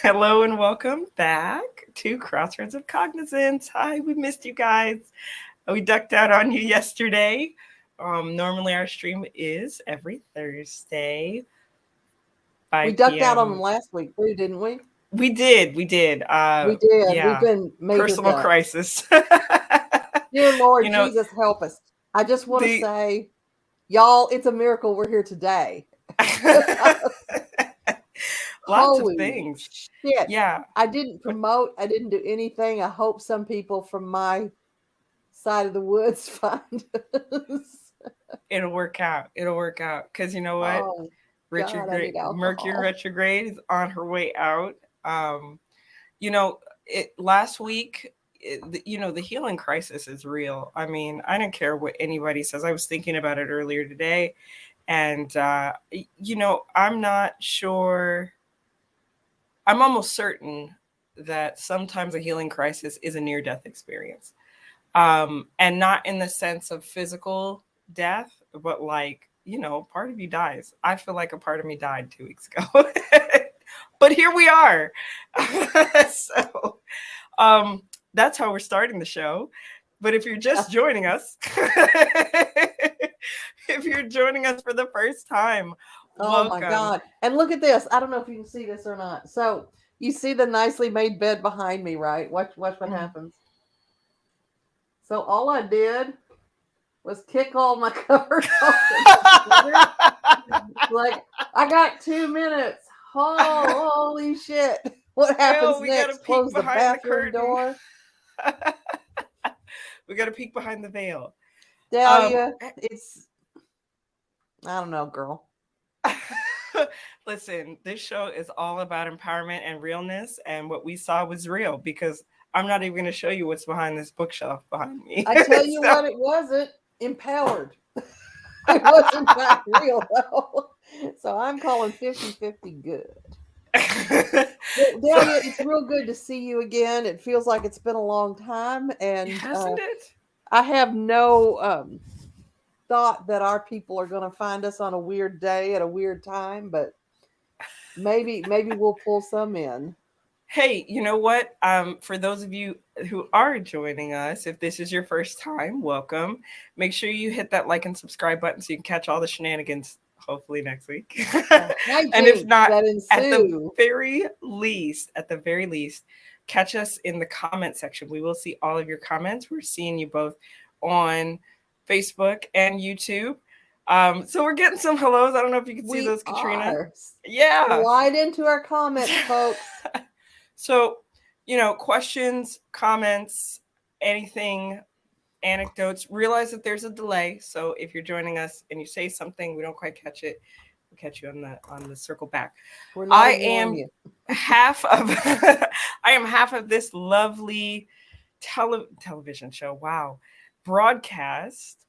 Hello and welcome back to Crossroads of Cognizance. Hi, we missed you guys. We ducked out on you yesterday. Normally our stream is every Thursday, We 5 ducked out on them p.m. last week too, didn't we? We did. We did. We've Yeah, been major personal ducks. crisis. Dear you Lord know, Jesus, help us. I just want to the say, y'all, it's a miracle we're here today. lots of Holy things. shit. Yeah, I didn't promote, I didn't do anything. I hope some people from my side of the woods find us. it'll work out. It'll work out. Because you know what? Oh, God, I Retrograde need Mercury alcohol. retrograde is on her way out. Um, you know, it last week. The healing crisis is real. I mean, I don't care what anybody says. I was thinking about it earlier today, and I'm not sure. I'm almost certain that sometimes a healing crisis is a near-death experience, and not in the sense of physical death, but like part of you dies. I feel like a part of me died 2 weeks ago. But here we are. so um, that's how we're starting the show. But if you're just joining us, if you're joining us for the first time, Oh my welcome. God. And look at this. I don't know if you can see this or not. So you see the nicely made bed behind me, right? Watch what Mm. happens. So all I did was kick all my covers off the computer. Like, I got 2 minutes. Oh, holy shit. What happens Ew, we got to next? peek Close the behind the bathroom curtain. door. We got to peek behind the veil. Um, Dahlia, it's, I don't know, girl. Listen, this show is all about empowerment and realness, and what we saw was real because I'm not even going to show you what's behind this bookshelf behind me. I tell you so, what, it wasn't empowered. It was, in fact, real, though. So I'm calling 50-50 good. Well, so Dahlia, it's real good to see you again. It feels like it's been a long time, and hasn't it? I have no thought that our people are going to find us on a weird day at a weird time, but maybe we'll pull some in. Hey, you know what? For those of you who are joining us, if this is your first time, welcome. Make sure you hit that like and subscribe button so you can catch all the shenanigans hopefully next week. The And if hijinks not, that at the ensue. very least, catch us in the comment section. We will see all of your comments. We're seeing you both on Facebook and YouTube. So we're getting some hellos. I don't know if you can see We those, Katrina. are. Yeah. Slide into our comments, folks. So, questions, comments, anything, anecdotes, realize that there's a delay. So if you're joining us and you say something, we don't quite catch it, we'll catch you on the circle back. We're not I ignoring am you. half of I am half of this lovely television show. Wow. Broadcast.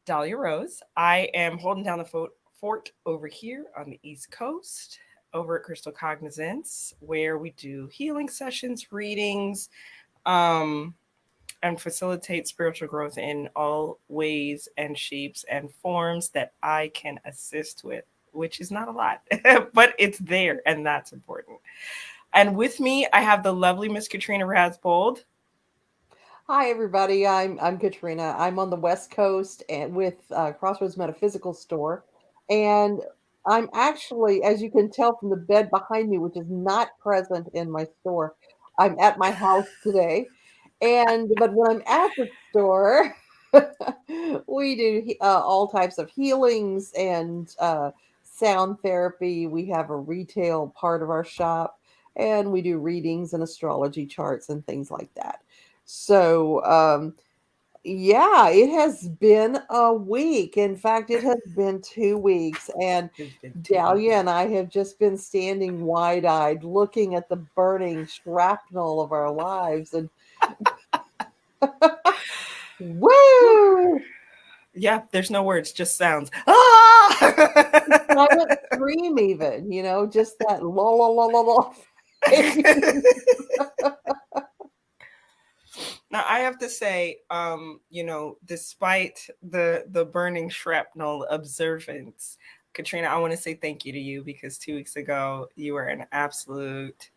Dahlia Rose. I am holding down the fort over here on the East Coast, over at Crystal Cognizance, where we do healing sessions, readings, um, and facilitate spiritual growth in all ways and shapes and forms that I can assist with, which is not a lot, but it's there, and that's important. And with me, I have the lovely Miss Katrina Rasbold. Hi, everybody. I'm Katrina. I'm on the West Coast and with Crossroads Metaphysical Store, and I'm actually, as you can tell from the bed behind me, which is not present in my store, I'm at my house today. And but when I'm at the store, we do all types of healings and sound therapy. We have a retail part of our shop, and we do readings and astrology charts and things like that. So, yeah, it has been a week. In fact, it has been 2 weeks, and It's been 2 weeks. Dahlia and I have just been standing wide eyed looking at the burning shrapnel of our lives. And woo! Yeah, there's no words, just sounds. Ah! Silent scream, even, just that la la la la la. Now I have to say, despite the burning shrapnel observance, Katrina, I want to say thank you to you because 2 weeks ago you were an absolute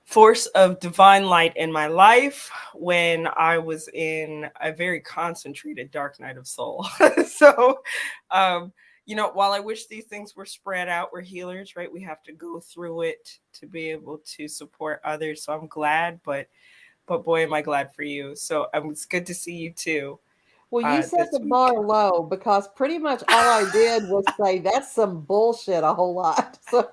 force of divine light in my life when I was in a very concentrated dark night of soul. So, um, while I wish these things were spread out, we're healers, right? We have to go through it to be able to support others. So I'm glad, but boy, am I glad for you. So it's good to see you too Well, you set the this bar week. low because pretty much all I did was say that's some bullshit a whole lot. So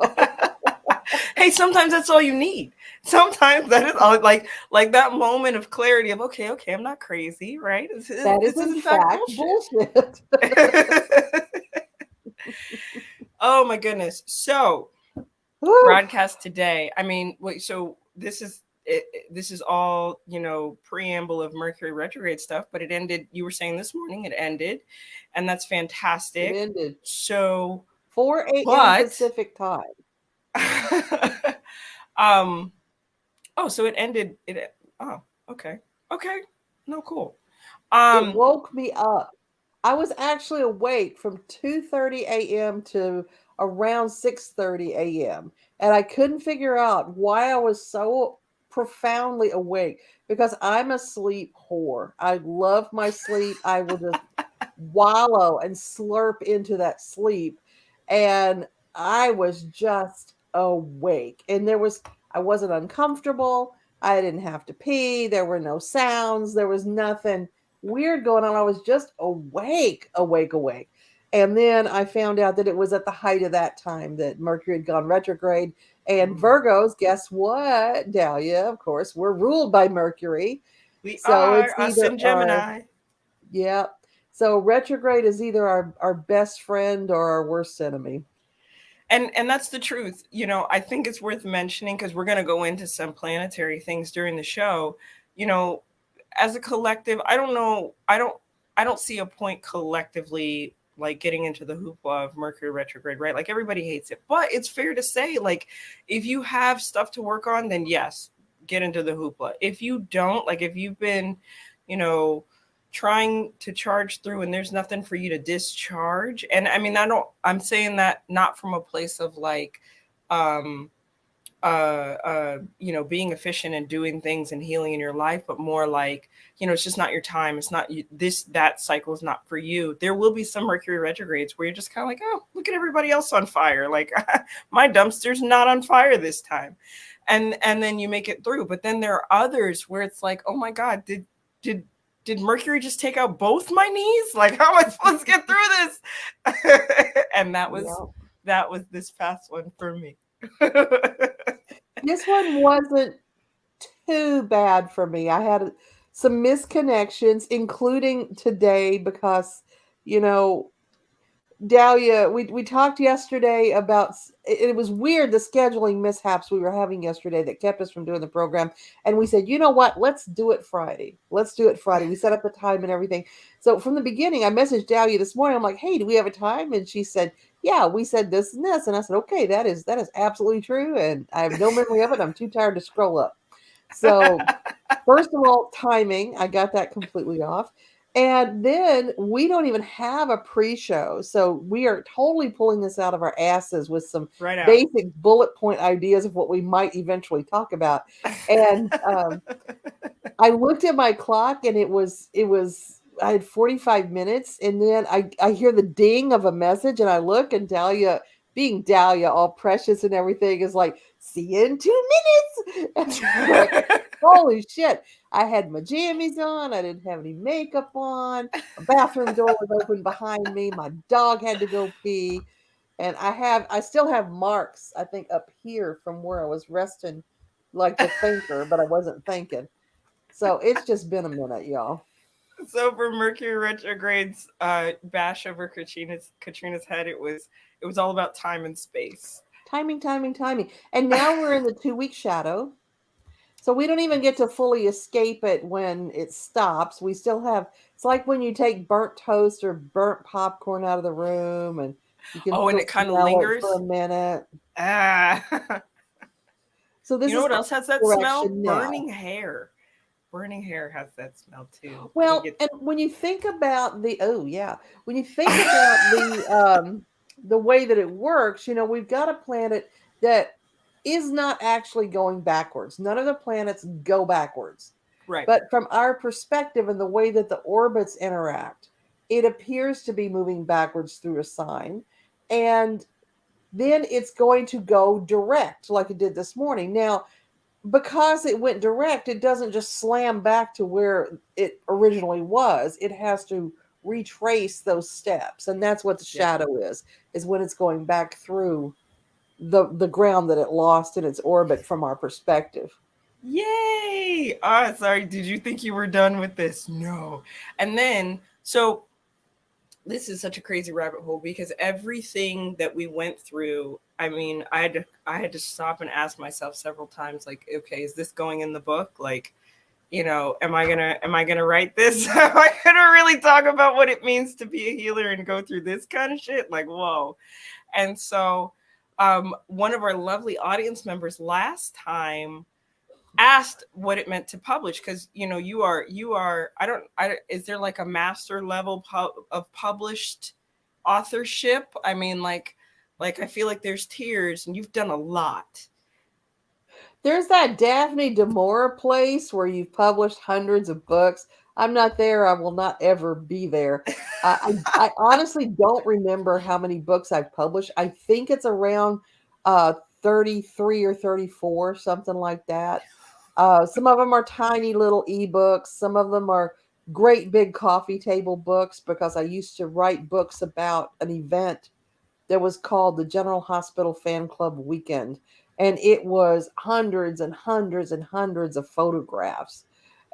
Hey, sometimes that's all you need. Sometimes that is all, like that moment of clarity of okay, I'm not crazy, right? that is This is in in fact fact bullshit. bullshit. Oh my goodness. So Whew. broadcast today. I mean, wait. So this is all preamble of Mercury retrograde stuff, but it ended. You were saying this morning it ended, and that's It fantastic. ended So, 4 a.m. but Pacific time. um, oh, so it ended. Oh, okay, okay, no, cool. It Um, woke me up. I was actually awake from 2:30 a.m. to around 6:30 a.m. and I couldn't figure out why I was so profoundly awake because I'm a sleep whore. I love my sleep. I will just wallow and slurp into that sleep. And I was just awake. And I wasn't uncomfortable. I didn't have to pee. There were no sounds. There was nothing weird going on. I was just awake, awake, awake. And then I found out that it was at the height of that time that Mercury had gone retrograde. And Virgos, guess what, Dahlia? Of course, we're ruled by Mercury. we So it's are us either in our, Gemini. yeah. So retrograde is either our best friend or our worst enemy. And that's the truth. I think it's worth mentioning because we're going to go into some planetary things during the show. you know as a collective, I don't know, I don't see a point collectively like getting into the hoopla of Mercury retrograde, right? Like everybody hates it, but it's fair to say, like, if you have stuff to work on, then yes, get into the hoopla. If you don't, like, if you've been you know trying to charge through and there's nothing for you to discharge, and I mean, I'm saying that not from a place of like um being efficient and doing things and healing in your life, but more like, it's just not your time. It's not you, that cycle is not for you. There will be some Mercury retrogrades where you're just kind of like, oh, look at everybody else on fire. Like, my dumpster's not on fire this time. And then you make it through. But then there are others where it's like, oh my God, did did Mercury just take out both my knees? Like, how am I supposed to get through this? And Yeah. that was this past one for me. This one wasn't too bad for me. I had some misconnections, including today, because, you know, Dahlia, we talked yesterday about it was weird the scheduling mishaps we were having yesterday that kept us from doing the program. And we said, you know what? Let's do it Friday. Let's do it Friday. We set up the time and everything. So from the beginning, I messaged Dahlia this morning. I'm like, hey, do we have a time? And she said, yeah, we said this and this. And I said, okay, that is absolutely true. And I have no memory of it. I'm too tired to scroll up. So first of all, timing, I got that completely off. And then we don't even have a pre-show. So we are totally pulling this out of our asses with some Right out. basic bullet point ideas of what we might eventually talk about. And I looked at my clock and it was I had 45 minutes and then I hear the ding of a message and I look and Dahlia, being Dahlia, all precious and everything, is like, see you in 2 minutes. And I'm like, holy shit. I had my jammies on. I didn't have any makeup on. A bathroom door was open behind me. My dog had to go pee. And I still have marks, I think, up here from where I was resting like the thinker, but I wasn't thinking. So it's just been a minute, y'all. So for Mercury retrograde's bash over Katrina's head, it was all about time and space. Timing, timing, timing. And now we're in the 2 week shadow. So we don't even get to fully escape it when it stops. We still have, it's like when you take burnt toast or burnt popcorn out of the room and you can Oh, and still it kind of smell it for lingers. a minute. Ah. So You this know is what kind else has of that smell? direction now. Burning hair. Burning hair has that smell too. When you Well, get and when you think about oh yeah, when you think about the way that it works, we've got a planet that is not actually going backwards. None of the planets go backwards. Right. But from our perspective and the way that the orbits interact, it appears to be moving backwards through a sign. And then it's going to go direct like it did this morning. Now, because it went direct, it doesn't just slam back to where it originally was. It has to retrace those steps. And that's what the Yeah. shadow is when it's going back through the ground that it lost in its orbit from our perspective. Yay! Ah, sorry. Did you think you were done with this? No. And then, so this is such a crazy rabbit hole because everything that we went through, I mean, I had to stop and ask myself several times, like, okay, is this going in the book? Like, am I gonna write this? Am I gonna really talk about what it means to be a healer and go through this kind of shit? Like, whoa. And so, one of our lovely audience members last time asked what it meant to publish, because you are I don't, is there like a master level of published authorship? I mean, like I feel like there's tiers and you've done a lot. There's that Daphne du Maurier place where you've published hundreds of books. I'm not there. I will not ever be there. I honestly don't remember how many books I've published. I think it's around 33 or 34, something like that. Some of them are tiny little ebooks. Some of them are great big coffee table books because I used to write books about an event that was called the General Hospital Fan Club Weekend. And it was hundreds and hundreds and hundreds of photographs.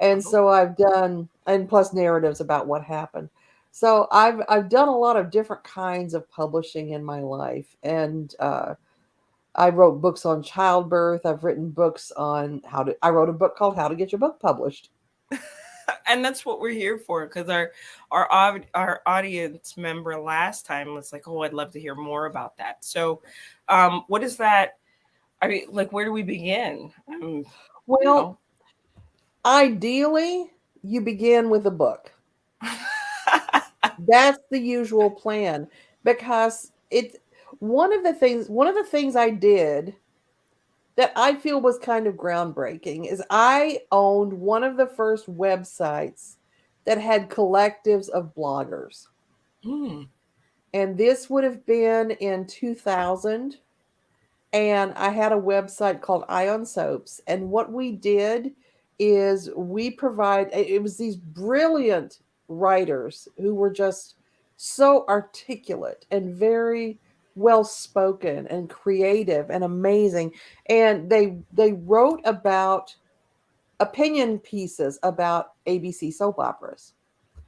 And Oh, so I've done, and plus narratives about what happened. So I've done a lot of different kinds of publishing in my life, and I wrote books on childbirth. I've written books on how to. I wrote a book called "How to Get Your Book Published." and that's what we're here for, because our audience member last time was like, oh, I'd love to hear more about that. So, what is that? I mean, like, where do we begin? You Well, know. ideally, you begin with a book. That's the usual plan because it's one of the things I did that I feel was kind of groundbreaking is I owned one of the first websites that had collectives of bloggers. Hmm. And this would have been in 2000, and I had a website called Ion Soaps. And what we did is we provide it was these brilliant writers who were just so articulate and very well spoken and creative and amazing. And they wrote about opinion pieces about ABC soap operas.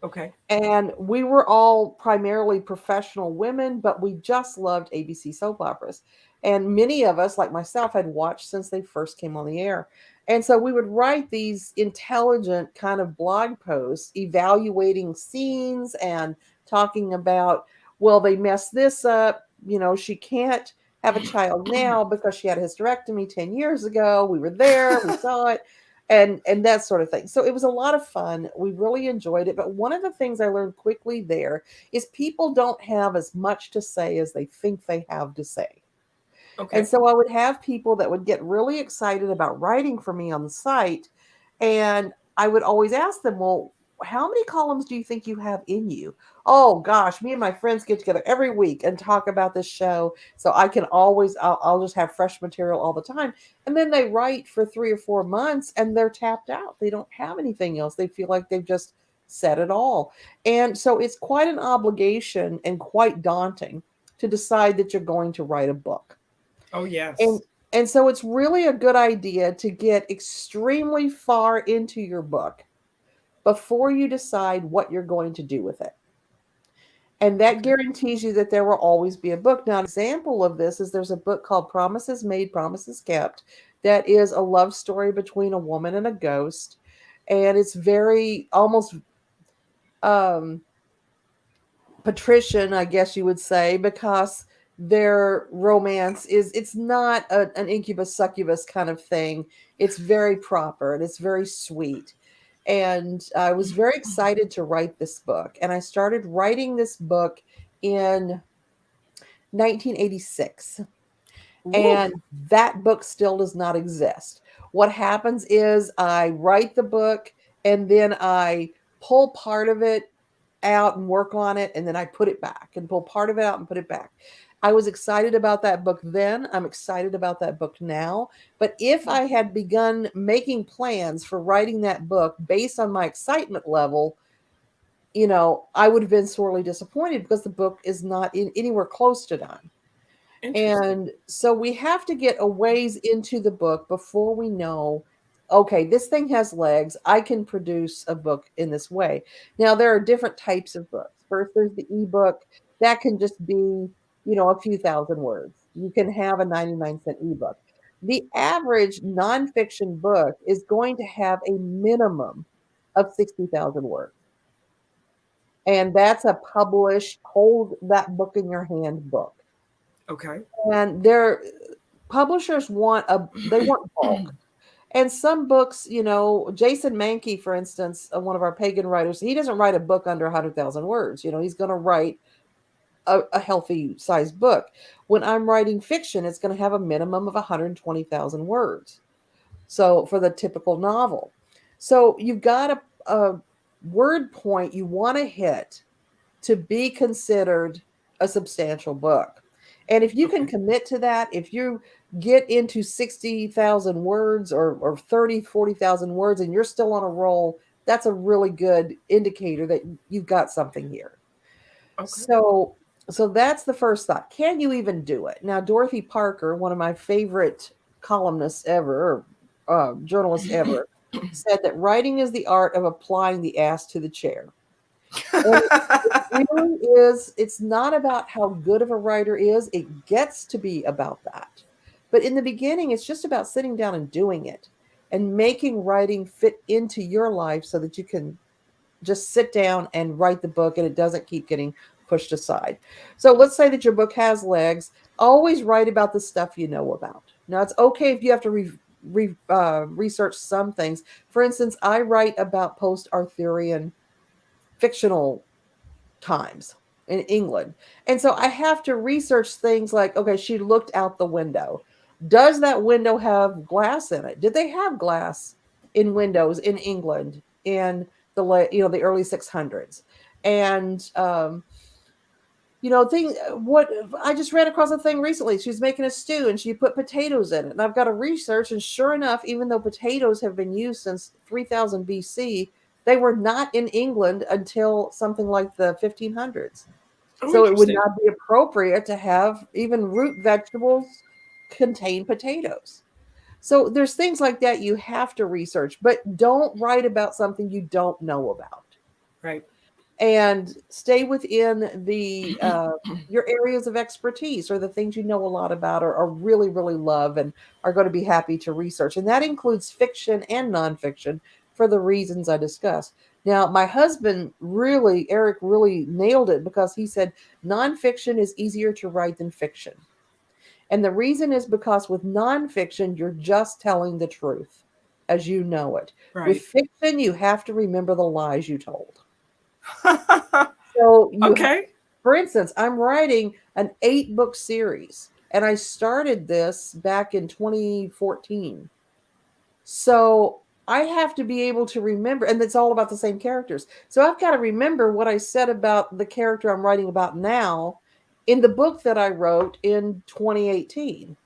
Okay. And we were all primarily professional women, but we just loved ABC soap operas. And many of us, like myself, had watched since they first came on the air. And so we would write these intelligent kind of blog posts evaluating scenes and talking about, well, they messed this up. She can't have a child now because she had a hysterectomy 10 years ago. We were there, we saw it, and that sort of thing. So it was a lot of fun. We really enjoyed it. But one of the things I learned quickly there is people don't have as much to say as they think they have to say. And Okay. so I would have people that would get really excited about writing for me on the site. And I would always ask them, well, how many columns do you think you have in you? Oh gosh, me and my friends get together every week and talk about this show. So I can always, I'll just have fresh material all the time. And then they write for 3 or 4 months and they're tapped out. They don't have anything else. They feel like they've just said it all. And so it's quite an obligation and quite daunting to decide that you're going to write a book. Oh, And yes. and so it's really a good idea to get extremely far into your book before you decide what you're going to do with it. And that Okay. guarantees you that there will always be a book. Now, an example of this is there's a book called Promises Made, Promises Kept, that is a love story between a woman and a ghost. And it's very almost um, patrician, I guess you would say, because their romance is it's not an incubus succubus kind of thing. It's very proper and it's very sweet. And I was very excited to write this book. And I started writing this book in 1986. Woo. and that book still does not exist. What happens is I write the book and then I pull part of it out and work on it, and then I put it back and pull part of it out and put it back. I was excited about that book then. I'm excited about that book now. But if I had begun making plans for writing that book based on my excitement level, I would have been sorely disappointed because the book is not anywhere close to done. Interesting. And so we have to get a ways into the book before we know, okay, this thing has legs. I can produce a book in this way. Now, there are different types of books. First, there's the ebook that can just be, a few thousand words. You can have a 99-cent ebook. The average nonfiction book is going to have a minimum of 60,000 words. And that's a published, hold that book in your hand book. Okay. And their publishers want bulk. And some books, Jason Mankey, for instance, one of our pagan writers, he doesn't write a book under 100,000 words. He's going to write a healthy sized book. When I'm writing fiction, it's going to have a minimum of 120,000 words. So for the typical novel. So you've got a word point you want to hit to be considered a substantial book. And if you can Okay. commit to that, if you get into 60,000 words or 30, 40,000 words and you're still on a roll, that's a really good indicator that you've got something here. Okay. So so that's the first thought. Can you even do it? Now, Dorothy Parker, one of my favorite columnists ever, journalists ever, said that writing is the art of applying the ass to the chair. And it really is, it's not about how good of a writer is. It gets to be about that. But in the beginning, it's just about sitting down and doing it and making writing fit into your life so that you can just sit down and write the book and it doesn't keep getting pushed aside. So let's say that your book has legs. Always write about the stuff you know about. Now, it's okay if you have to research some things. For instance, I write about post Arthurian fictional times in England. And so I have to research things like, okay, she looked out the window. Does that window have glass in it? Did they have glass in windows in England in the early 600s? And thing what I just ran across a thing recently. She was making a stew and she put potatoes in it. And I've got to research, and sure enough, even though potatoes have been used since 3000 BC, they were not in England until something like the 1500s. Oh, So it would interesting. not be appropriate to have even root vegetables contain potatoes. So there's things like that you have to research, but don't write about something you don't know about, Right. and stay within the your areas of expertise or the things you know a lot about or really really love and are going to be happy to research, and that includes fiction and nonfiction for the reasons I discussed. Now, my husband really, Eric, really nailed it because he said nonfiction is easier to write than fiction. And the reason is because with nonfiction, you're just telling the truth as you know it. With Right. fiction, you have to remember the lies you told. So Okay. for instance, I'm writing an 8-book series, and I started this back in 2014. So I have to be able to remember, and it's all about the same characters. So I've got to remember what I said about the character I'm writing about now in the book that I wrote in 2018.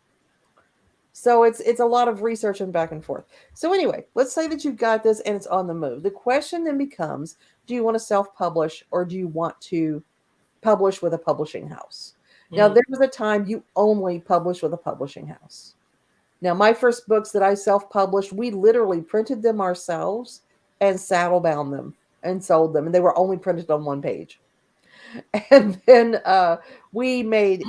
So it's a lot of research and back and forth. So anyway, let's say that you've got this and it's on the move. The question then becomes, do you want to self-publish or do you want to publish with a publishing house? Now, Mm. there was a time you only published with a publishing house. Now, my first books that I self-published, we literally printed them ourselves and saddle bound them and sold them, and they were only printed on one page. And then we made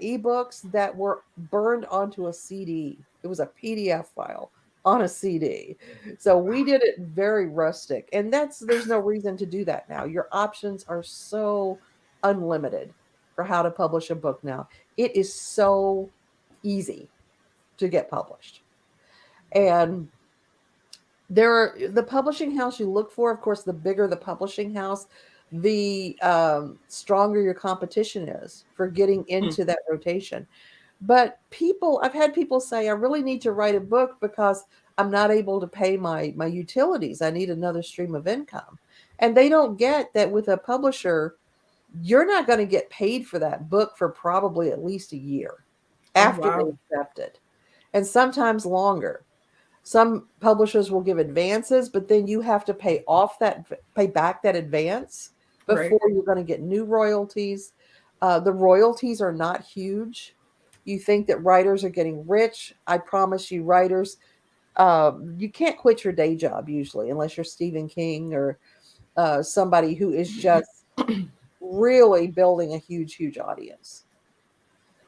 ebooks that were burned onto a CD. It was a PDF file on a CD. So we did it very rustic, and there's no reason to do that now. Your options are so unlimited for how to publish a book now. It is so easy to get published. And the publishing house you look for, of course, the bigger the publishing house, the stronger your competition is for getting Mm. into that rotation. But I've had people say, I really need to write a book because I'm not able to pay my utilities. I need another stream of income. And they don't get that with a publisher, you're not going to get paid for that book for probably at least a year Oh, after they wow. accept it, and sometimes longer. Some publishers will give advances, but then you have to pay back that advance Right. before you're going to get new royalties. The royalties are not huge. You think that writers are getting rich. I promise you, writers, you can't quit your day job usually unless you're Stephen King or somebody who is just really building a huge, huge audience.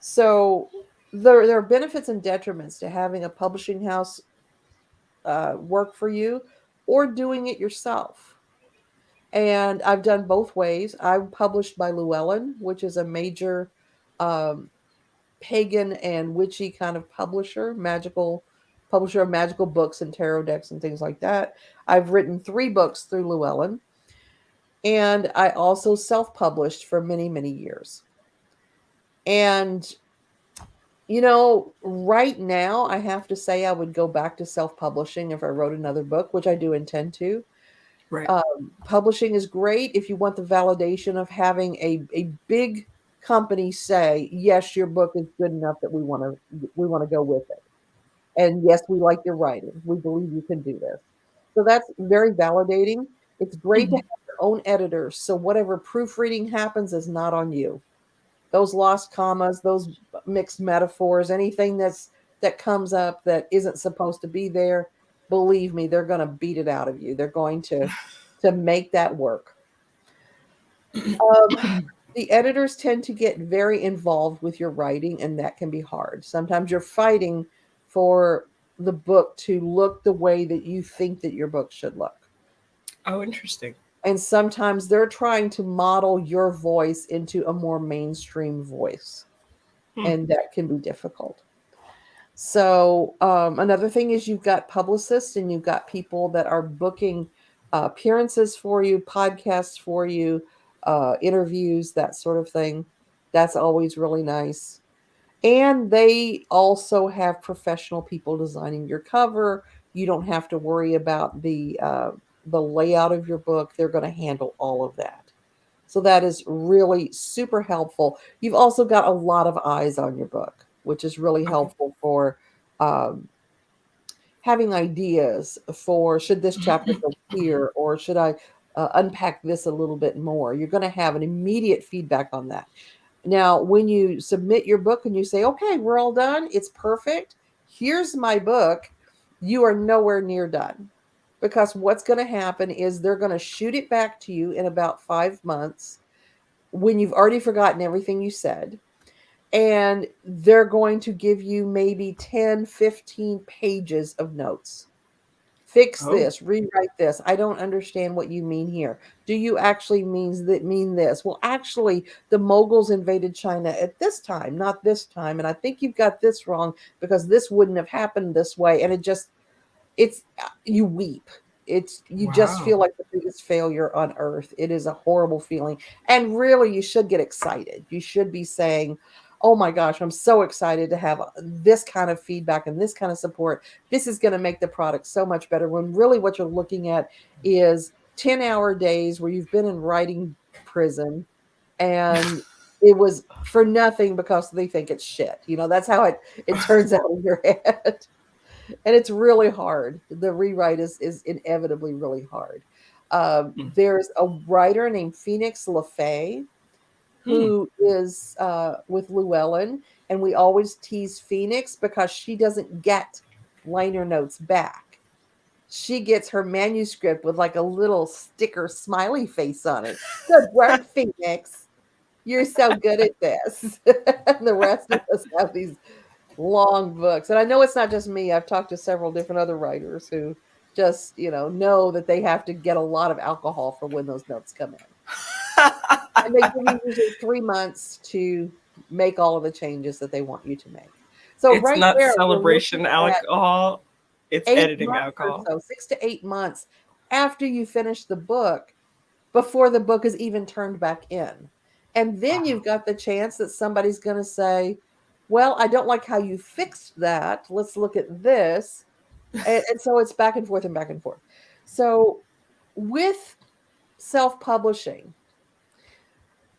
So there are benefits and detriments to having a publishing house work for you or doing it yourself. And I've done both ways. I'm published by Llewellyn, which is a major um, pagan and witchy kind of publisher of magical books and tarot decks and things like that. I've written 3 books through Llewellyn, and I also self-published for many, many years. And right now I have to say I would go back to self-publishing if I wrote another book, which I do intend to. Right. Publishing is great if you want the validation of having a big company say, yes, your book is good enough that we want to go with it. And yes, we like your writing. We believe you can do this. So that's very validating. It's great to Mhm. have your own editors. So whatever proofreading happens is not on you. Those lost commas, those mixed metaphors, anything that comes up that isn't supposed to be there, believe me, they're going to beat it out of you. They're going to make that work. Um, the editors tend to get very involved with your writing, and that can be hard. Sometimes you're fighting for the book to look the way that you think that your book should look. Oh, interesting. And sometimes they're trying to model your voice into a more mainstream voice, Hmm. and that can be difficult. So, another thing is you've got publicists and you've got people that are booking appearances for you, podcasts for you, interviews, that sort of thing. That's always really nice. And they also have professional people designing your cover. You don't have to worry about the layout of your book. They're going to handle all of that. So that is really super helpful. You've also got a lot of eyes on your book, which is really Okay. helpful for um, having ideas for, should this chapter go here, or should I unpack this a little bit more? You're going to have an immediate feedback on that. Now, when you submit your book and you say, okay, we're all done, it's perfect, here's my book, you are nowhere near done. Because what's going to happen is they're going to shoot it back to you in about 5 months when you've already forgotten everything you said. And they're going to give you maybe 10, 15 pages of notes. Fix Oh, this, rewrite this. I don't understand what you mean here. Do you actually mean this? Well, actually, the Moguls invaded China at this time, not this time. And I think you've got this wrong because this wouldn't have happened this way. And it's you weep. You just wow. feel like the biggest failure on earth. It is a horrible feeling. And really you should get excited. You should be saying, "Oh my gosh, I'm so excited to have this kind of feedback and this kind of support. This is going to make the product so much better." When really what you're looking at is 10-hour days where you've been in writing prison and it was for nothing because they think it's shit. That's how it turns out in your head. And it's really hard. The rewrite is inevitably really hard. Hmm. There's a writer named Phoenix LaFay Hmm. who is with Llewellyn, and we always tease Phoenix because she doesn't get liner notes back. She gets her manuscript with like a little sticker smiley face on it. Good work, Phoenix. You're so good at this. And the rest of us have these long books. And I know it's not just me. I've talked to several different other writers who just, know that they have to get a lot of alcohol for when those notes come in. And they give you usually 3 months to make all of the changes that they want you to make. So It's right not there, we're looking celebration at alcohol, it's 8 months editing or alcohol. so, 6 to 8 months after you finish the book before the book is even turned back in. And then Wow. you've got the chance that somebody's going to say, well, I don't like how you fixed that. Let's look at this. And so it's back and forth and back and forth. So with self-publishing,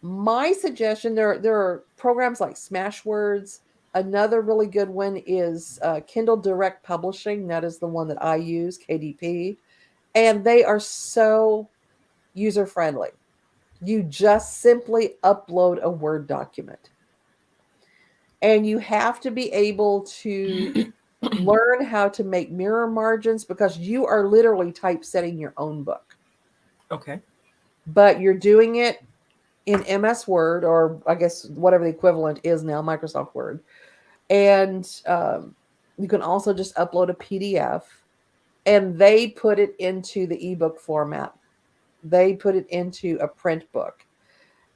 my suggestion, there are programs like Smashwords. Another really good one is Kindle Direct Publishing. That is the one that I use, KDP. And they are so user friendly. You just simply upload a Word document. And you have to be able to learn how to make mirror margins because you are literally typesetting your own book. Okay. But you're doing it in MS Word, or I guess whatever the equivalent is now, Microsoft Word. And you can also just upload a PDF, and they put it into the ebook format. They put it into a print book.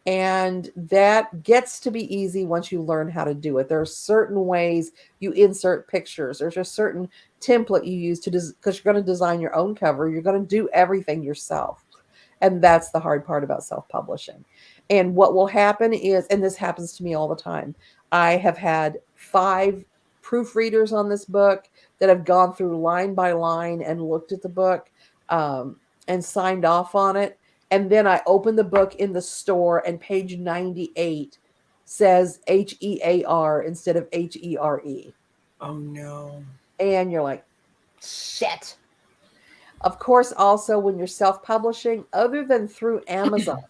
And that gets to be easy once you learn how to do it. There are certain ways you insert pictures. There's a certain template you use to because you're going to design your own cover. You're going to do everything yourself. And that's the hard part about self-publishing. And what will happen is, and this happens to me all the time, I have had 5 proofreaders on this book that have gone through line by line and looked at the book, um, and signed off on it. And then I open the book in the store, and page 98 says HEAR instead of HERE. Oh no. And you're like, shit. Of course, also when you're self publishing, other than through Amazon,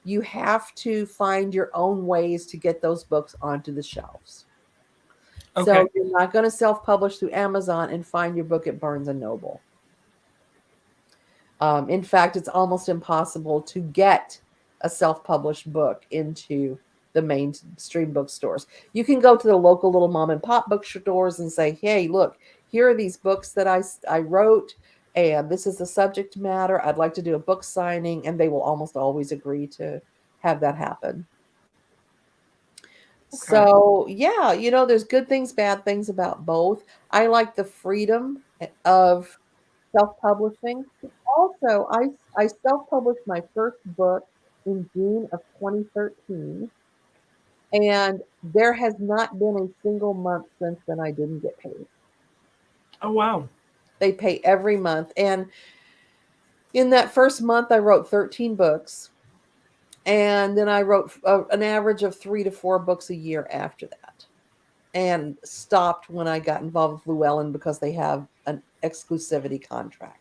you have to find your own ways to get those books onto the shelves. Okay. So you're not going to self publish through Amazon and find your book at Barnes and Noble. In fact, it's almost impossible to get a self published book into the mainstream bookstores. You can go to the local little mom and pop bookstores and say, hey, look, here are these books that I wrote, and this is the subject matter. I'd like to do a book signing, and they will almost always agree to have that happen. Okay. So, yeah, there's good things, bad things about both. I like the freedom of self-publishing. Also, I self-published my first book in June of 2013, and there has not been a single month since then I didn't get paid. Oh wow. They pay every month, and in that first month I wrote 13 books, and then I wrote an average of 3 to 4 books a year after that, and stopped when I got involved with Llewellyn because they have an exclusivity contract.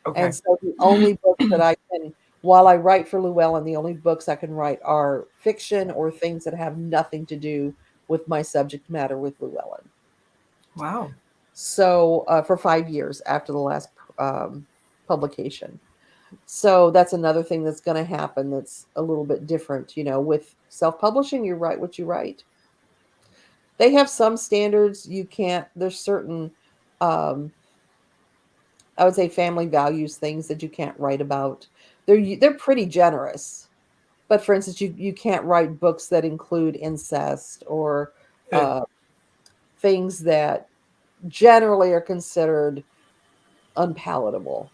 Okay. And so the only books that I can, while I write for Llewellyn, the only books I can write are fiction or things that have nothing to do with my subject matter with Llewellyn. Wow. So for 5 years after the last um, publication. So that's another thing that's going to happen that's a little bit different. With self-publishing, you write what you write. They have some standards you can't, there's certain, um, I would say, family values things that you can't write about. They're pretty generous, but for instance, you can't write books that include incest or Good. uh, things that generally are considered unpalatable.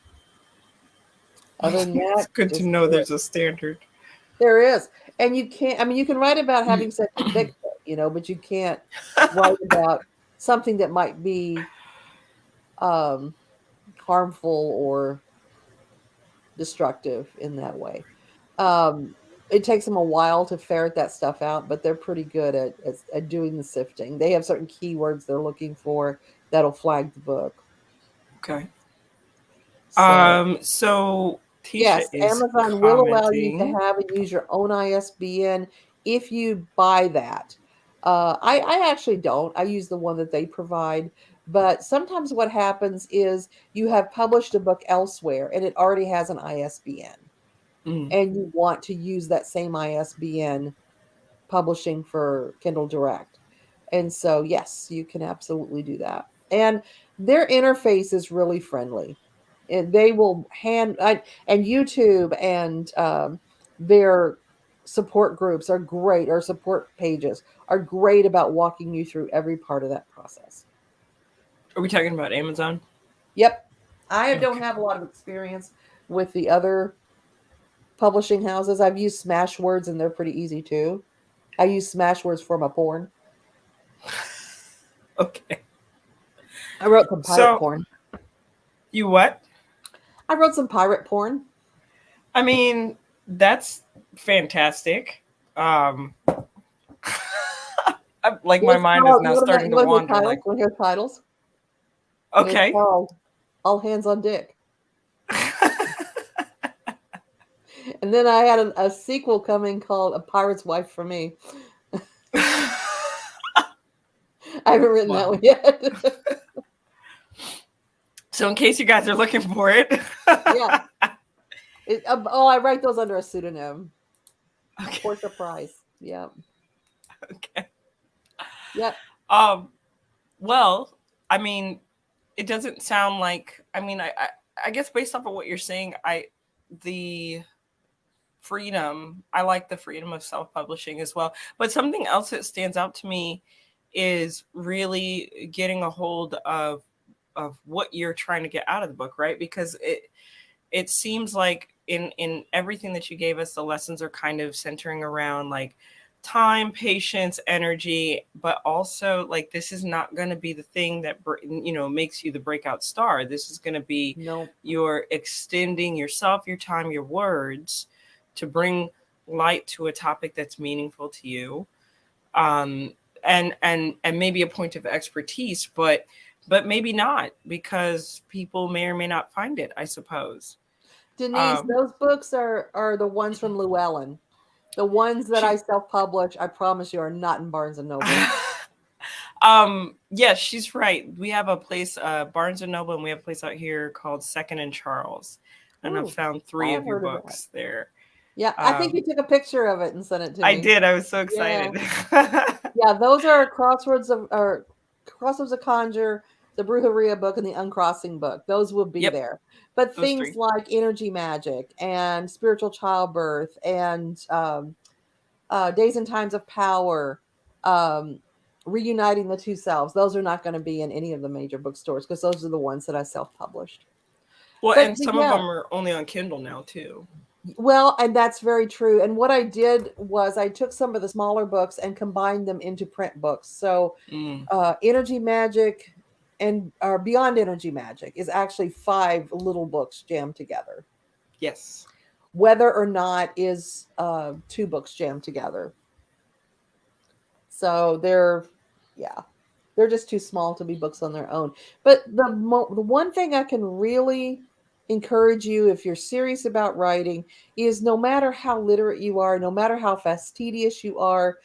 Other than that, It's good to just know do it. there's a standard. There is, and you can't. I mean, you can write about having sex with Bigfoot, but you can't write about something that might be um, harmful or destructive in that way. Um, it takes them a while to ferret that stuff out, but they're pretty good at doing the sifting. They have certain keywords they're looking for that'll flag the book. Okay. So, So Tisha yes, is Amazon will allow you to commenting. have and use your own ISBN if you buy that. I actually don't. I use the one that they provide. But sometimes what happens is you have published a book elsewhere and it already has an ISBN, Mm. and you want to use that same ISBN publishing for Kindle Direct. And so, yes, you can absolutely do that. And their interface is really friendly. And they will and YouTube and their support groups are great, or support pages are great about walking you through every part of that process. Are we talking about Amazon? Yep. I don't Okay. have a lot of experience with the other publishing houses. I've used Smashwords and they're pretty easy too. I use Smashwords for my porn. Okay. I wrote some pirate So porn. you what? I wrote some pirate porn. I mean, that's fantastic. Um, like my It's mind is called, now starting you to want to hear wander. titles? Like, You want to hear titles? It's okay. called All Hands on Dick. And then I had a sequel coming called A Pirate's Wife for Me. I haven't written that one Wow. yet. So in case you guys are looking for it, Yeah. I write those under a pseudonym. okay. Portia Price. Yeah. Okay. Yep. Um. Well, I mean, it doesn't sound like. I mean, I guess based off of what you're saying, the freedom. I like the freedom of self-publishing as well. But something else that stands out to me is really getting a hold of what you're trying to get out of the book, right? Because it seems like in everything that you gave us, the lessons are kind of centering around like time, patience, energy, but also like this is not going to be the thing that makes you the breakout star. This is going to be No. you're extending yourself, your time, your words to bring light to a topic that's meaningful to you, um, and maybe a point of expertise, but maybe not because people may or may not find it, I suppose. Denise, Um, those books are the ones from Llewellyn. The ones that I she, self-publish, I promise you, are not in Barnes and Noble. yes, she's right. We have a place, Barnes and Noble, and we have a place out here called Second and Charles, and I've Ooh, found I three have of your heard of that. books there. Yeah, I think you Um, took a picture of it and sent it to I me. did. I was so Yeah. excited. Yeah, those are Crossroads of Conjure, the Brujeria book, and the Uncrossing book. Those will be Yep, there. But those things three. like energy magic and spiritual childbirth and days and times of power, um, reuniting the two selves. Those are not going to be in any of the major bookstores because those are the ones that I self-published. Well, But, and but some of yeah, them are only on Kindle now too. well, and that's very true. And what I did was I took some of the smaller books and combined them into print books. So Mm, Energy Magic and Beyond Energy Magic is actually 5 little books jammed together. yes. Whether or not is 2 books jammed together. So yeah, they're just too small to be books on their own. But the one thing I can really encourage you if you're serious about writing is no matter how literate you are, no matter how fastidious you are,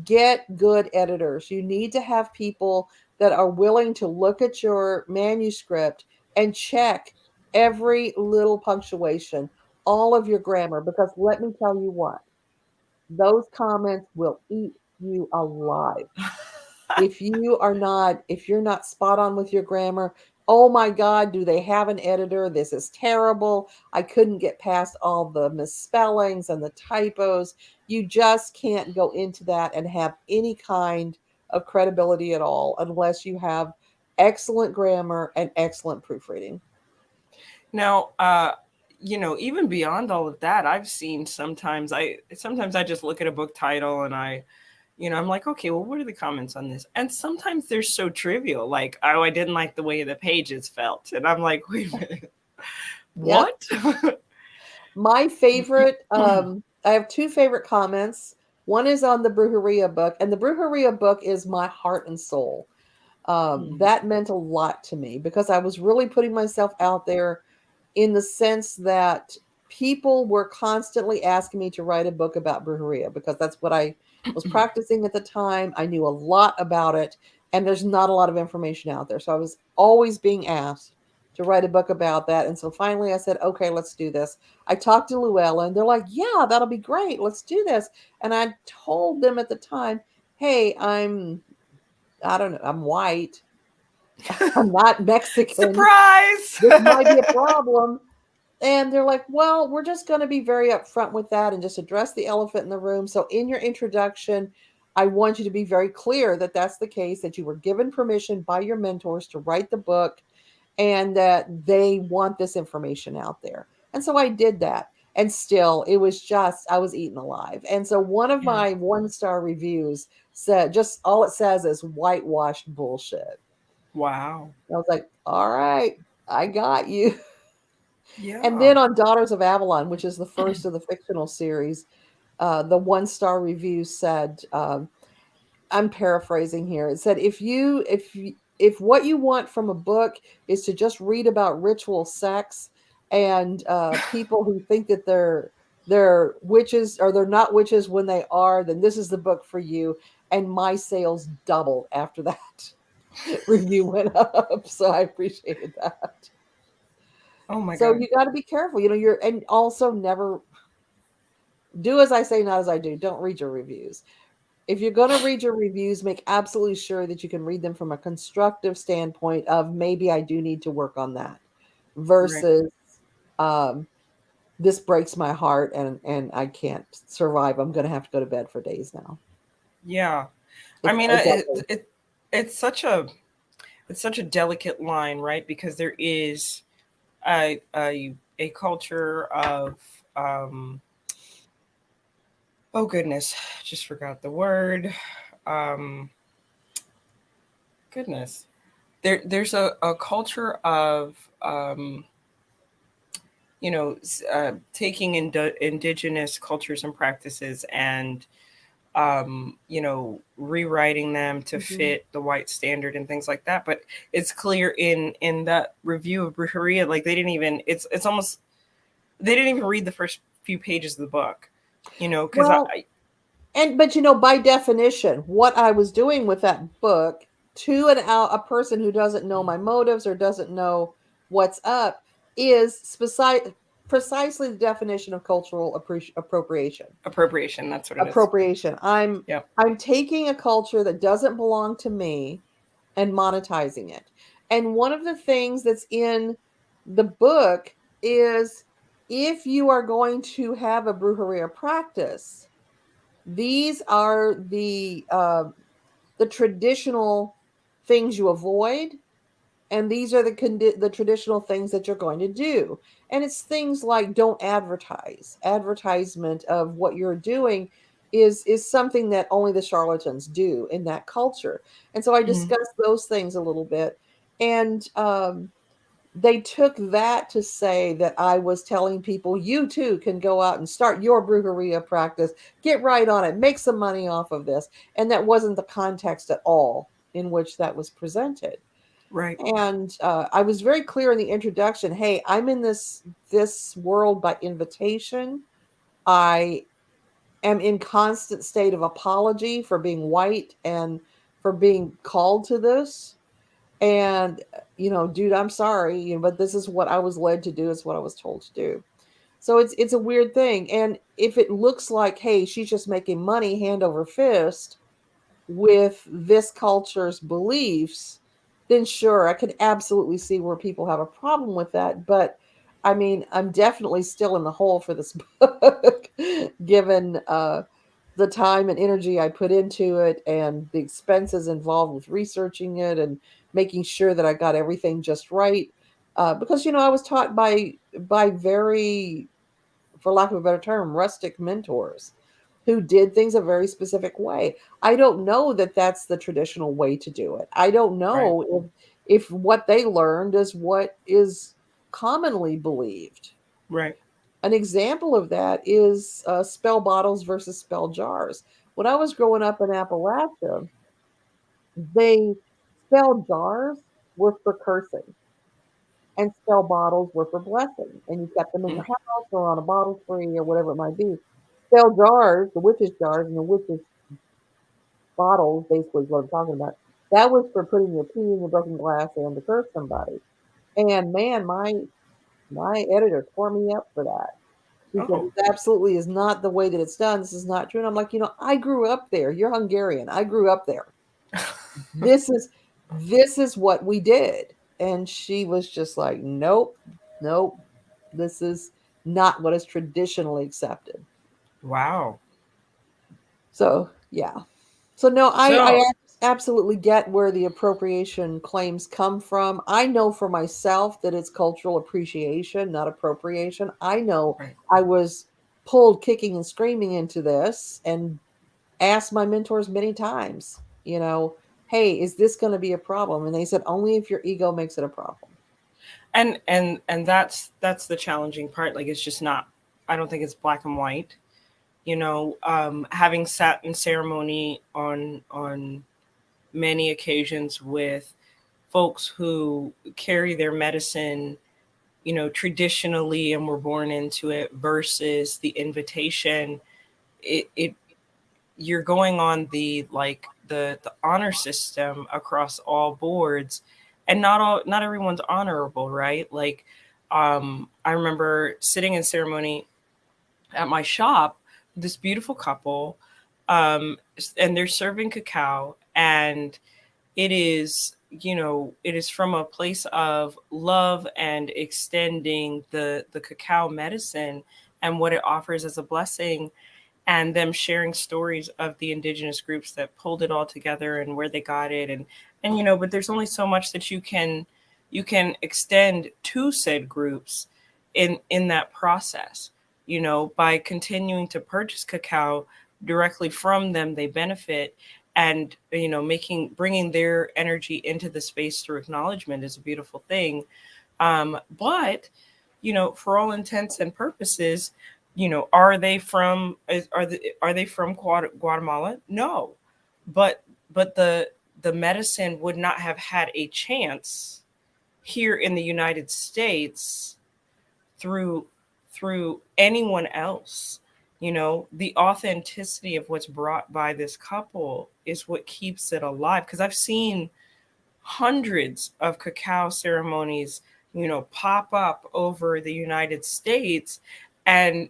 get good editors. You need to have people that are willing to look at your manuscript and check every little punctuation, all of your grammar, because let me tell you what, those comments will eat you alive. If you're not spot on with your grammar, oh my God, do they have an editor? This is terrible. I couldn't get past all the misspellings and the typos. You just can't go into that and have any kind of credibility at all unless you have excellent grammar and excellent proofreading. Now, even beyond all of that, I've seen sometimes I just look at a book title and I'm like, okay, well, what are the comments on this? And sometimes they're so trivial, like, oh, I didn't like the way the pages felt, and I'm like, wait a minute, Yep. what? My favorite, I have 2 favorite comments. One is on the Brujeria book, and the Brujeria book is my heart and soul. That meant a lot to me because I was really putting myself out there in the sense that people were constantly asking me to write a book about Brujeria because that's what I was practicing at the time. I knew a lot about it, and there's not a lot of information out there. So I was always being asked to write a book about that. And so finally I said, okay, let's do this. I talked to Luella, and they're like, yeah, that'll be great. Let's do this. And I told them at the time, hey, I don't know, I'm white. I'm not Mexican. Surprise. This might be a problem. And they're like, well, we're just going to be very upfront with that and just address the elephant in the room. So, in your introduction, I want you to be very clear that that's the case, that you were given permission by your mentors to write the book and that they want this information out there. And so I did that. And still, it was just, I was eaten alive. And so one of Yeah. my 1-star reviews said, just all it says is whitewashed bullshit. Wow. I was like, all right, I got you. And Yeah. then on Daughters of Avalon, which is the first of the fictional series, the 1-star review said, I'm paraphrasing here. It said, if what you want from a book is to just read about ritual sex and people who think that they're witches or they're not witches when they are, then this is the book for you. And my sales doubled after that review went up. So I appreciated that. Oh my So God. you got to be careful. You're, and also never do as I say, not as I do. Don't read your reviews. If you're going to read your reviews, make absolutely sure that you can read them from a constructive standpoint of maybe I do need to work on that Right. versus um, this breaks my heart and I can't survive. I'm going to have to go to bed for days now. Yeah. I It's mean, exactly. it's such a delicate line, right? Because there is a culture of um oh goodness, just forgot the word. Um Goodness. There's a culture of taking indigenous cultures and practices and rewriting them to Mhm. fit the white standard and things like that. But it's clear in that review of Brujeria, like they didn't even it's almost they didn't even read the first few pages of the book, because Well, and but by definition, what I was doing with that book to a person who doesn't know my motives or doesn't know what's up is precisely the definition of cultural appropriation. appropriation, that's what it is. Appropriation. Yep. I'm taking a culture that doesn't belong to me and monetizing it. And one of the things that's in the book is if you are going to have a brujeria practice, these are the traditional things you avoid, and these are the traditional things that you're going to do. And it's things like don't advertise. Advertisement of what you're doing is something that only the charlatans do in that culture. And so I Mhm. discussed those things a little bit, and they took that to say that I was telling people, you too can go out and start your brujeria practice, get right on it, make some money off of this. And that wasn't the context at all in which that was presented. Right. And I was very clear in the introduction. Hey, I'm in this world by invitation. I am in constant state of apology for being white and for being called to this. And dude, I'm sorry, but this is what I was led to do. It's what I was told to do. So it's a weird thing. And if it looks like, hey, she's just making money hand over fist with this culture's beliefs, then sure, I could absolutely see where people have a problem with that. But I mean, I'm definitely still in the hole for this book, given the time and energy I put into it and the expenses involved with researching it and making sure that I got everything just right. Because I was taught by very, for lack of a better term, rustic mentors who did things a very specific way. I don't know that that's the traditional way to do it. I don't Right. know if what they learned is what is commonly believed. Right. An example of that is spell bottles versus spell jars. When I was growing up in Appalachia, they spell jars were for cursing and spell bottles were for blessing. And you kept them in Mm. your house or on a bottle tree or whatever it might be. Spell jars, the witches' jars and the witches' bottles, basically is what I'm talking about. That was for putting your pee in your broken glass and to curse somebody. And man, my editor tore me up for that. He said, Oh. "This absolutely is not the way that it's done. This is not true." And I'm like, I grew up there. You're Hungarian. I grew up there. This is this is what we did. And she was just like, nope, nope. This is not what is traditionally accepted. Wow. So yeah. So no, I So absolutely get where the appropriation claims come from. I know for myself that it's cultural appreciation, not appropriation. I know Right. I was pulled kicking and screaming into this and asked my mentors many times, hey, is this going to be a problem? And they said, only if your ego makes it a problem. And that's the challenging part. Like, it's just not, I don't think it's black and white. Having sat in ceremony on many occasions with folks who carry their medicine, traditionally, and were born into it, versus the invitation, it you're going on the, like, the honor system across all boards, and not everyone's honorable, right? Like, I remember sitting in ceremony at my shop, this beautiful couple, and they're serving cacao, and it is from a place of love and extending the cacao medicine and what it offers as a blessing, and them sharing stories of the indigenous groups that pulled it all together and where they got it. And but there's only so much that you can extend to said groups in that process. By continuing to purchase cacao directly from them, they benefit. And making bringing their energy into the space through acknowledgement is a beautiful thing. But for all intents and purposes, are they from Guatemala? No, but the medicine would not have had a chance here in the United States through anyone else. The authenticity of what's brought by this couple is what keeps it alive. Because I've seen hundreds of cacao ceremonies, pop up over the United States, and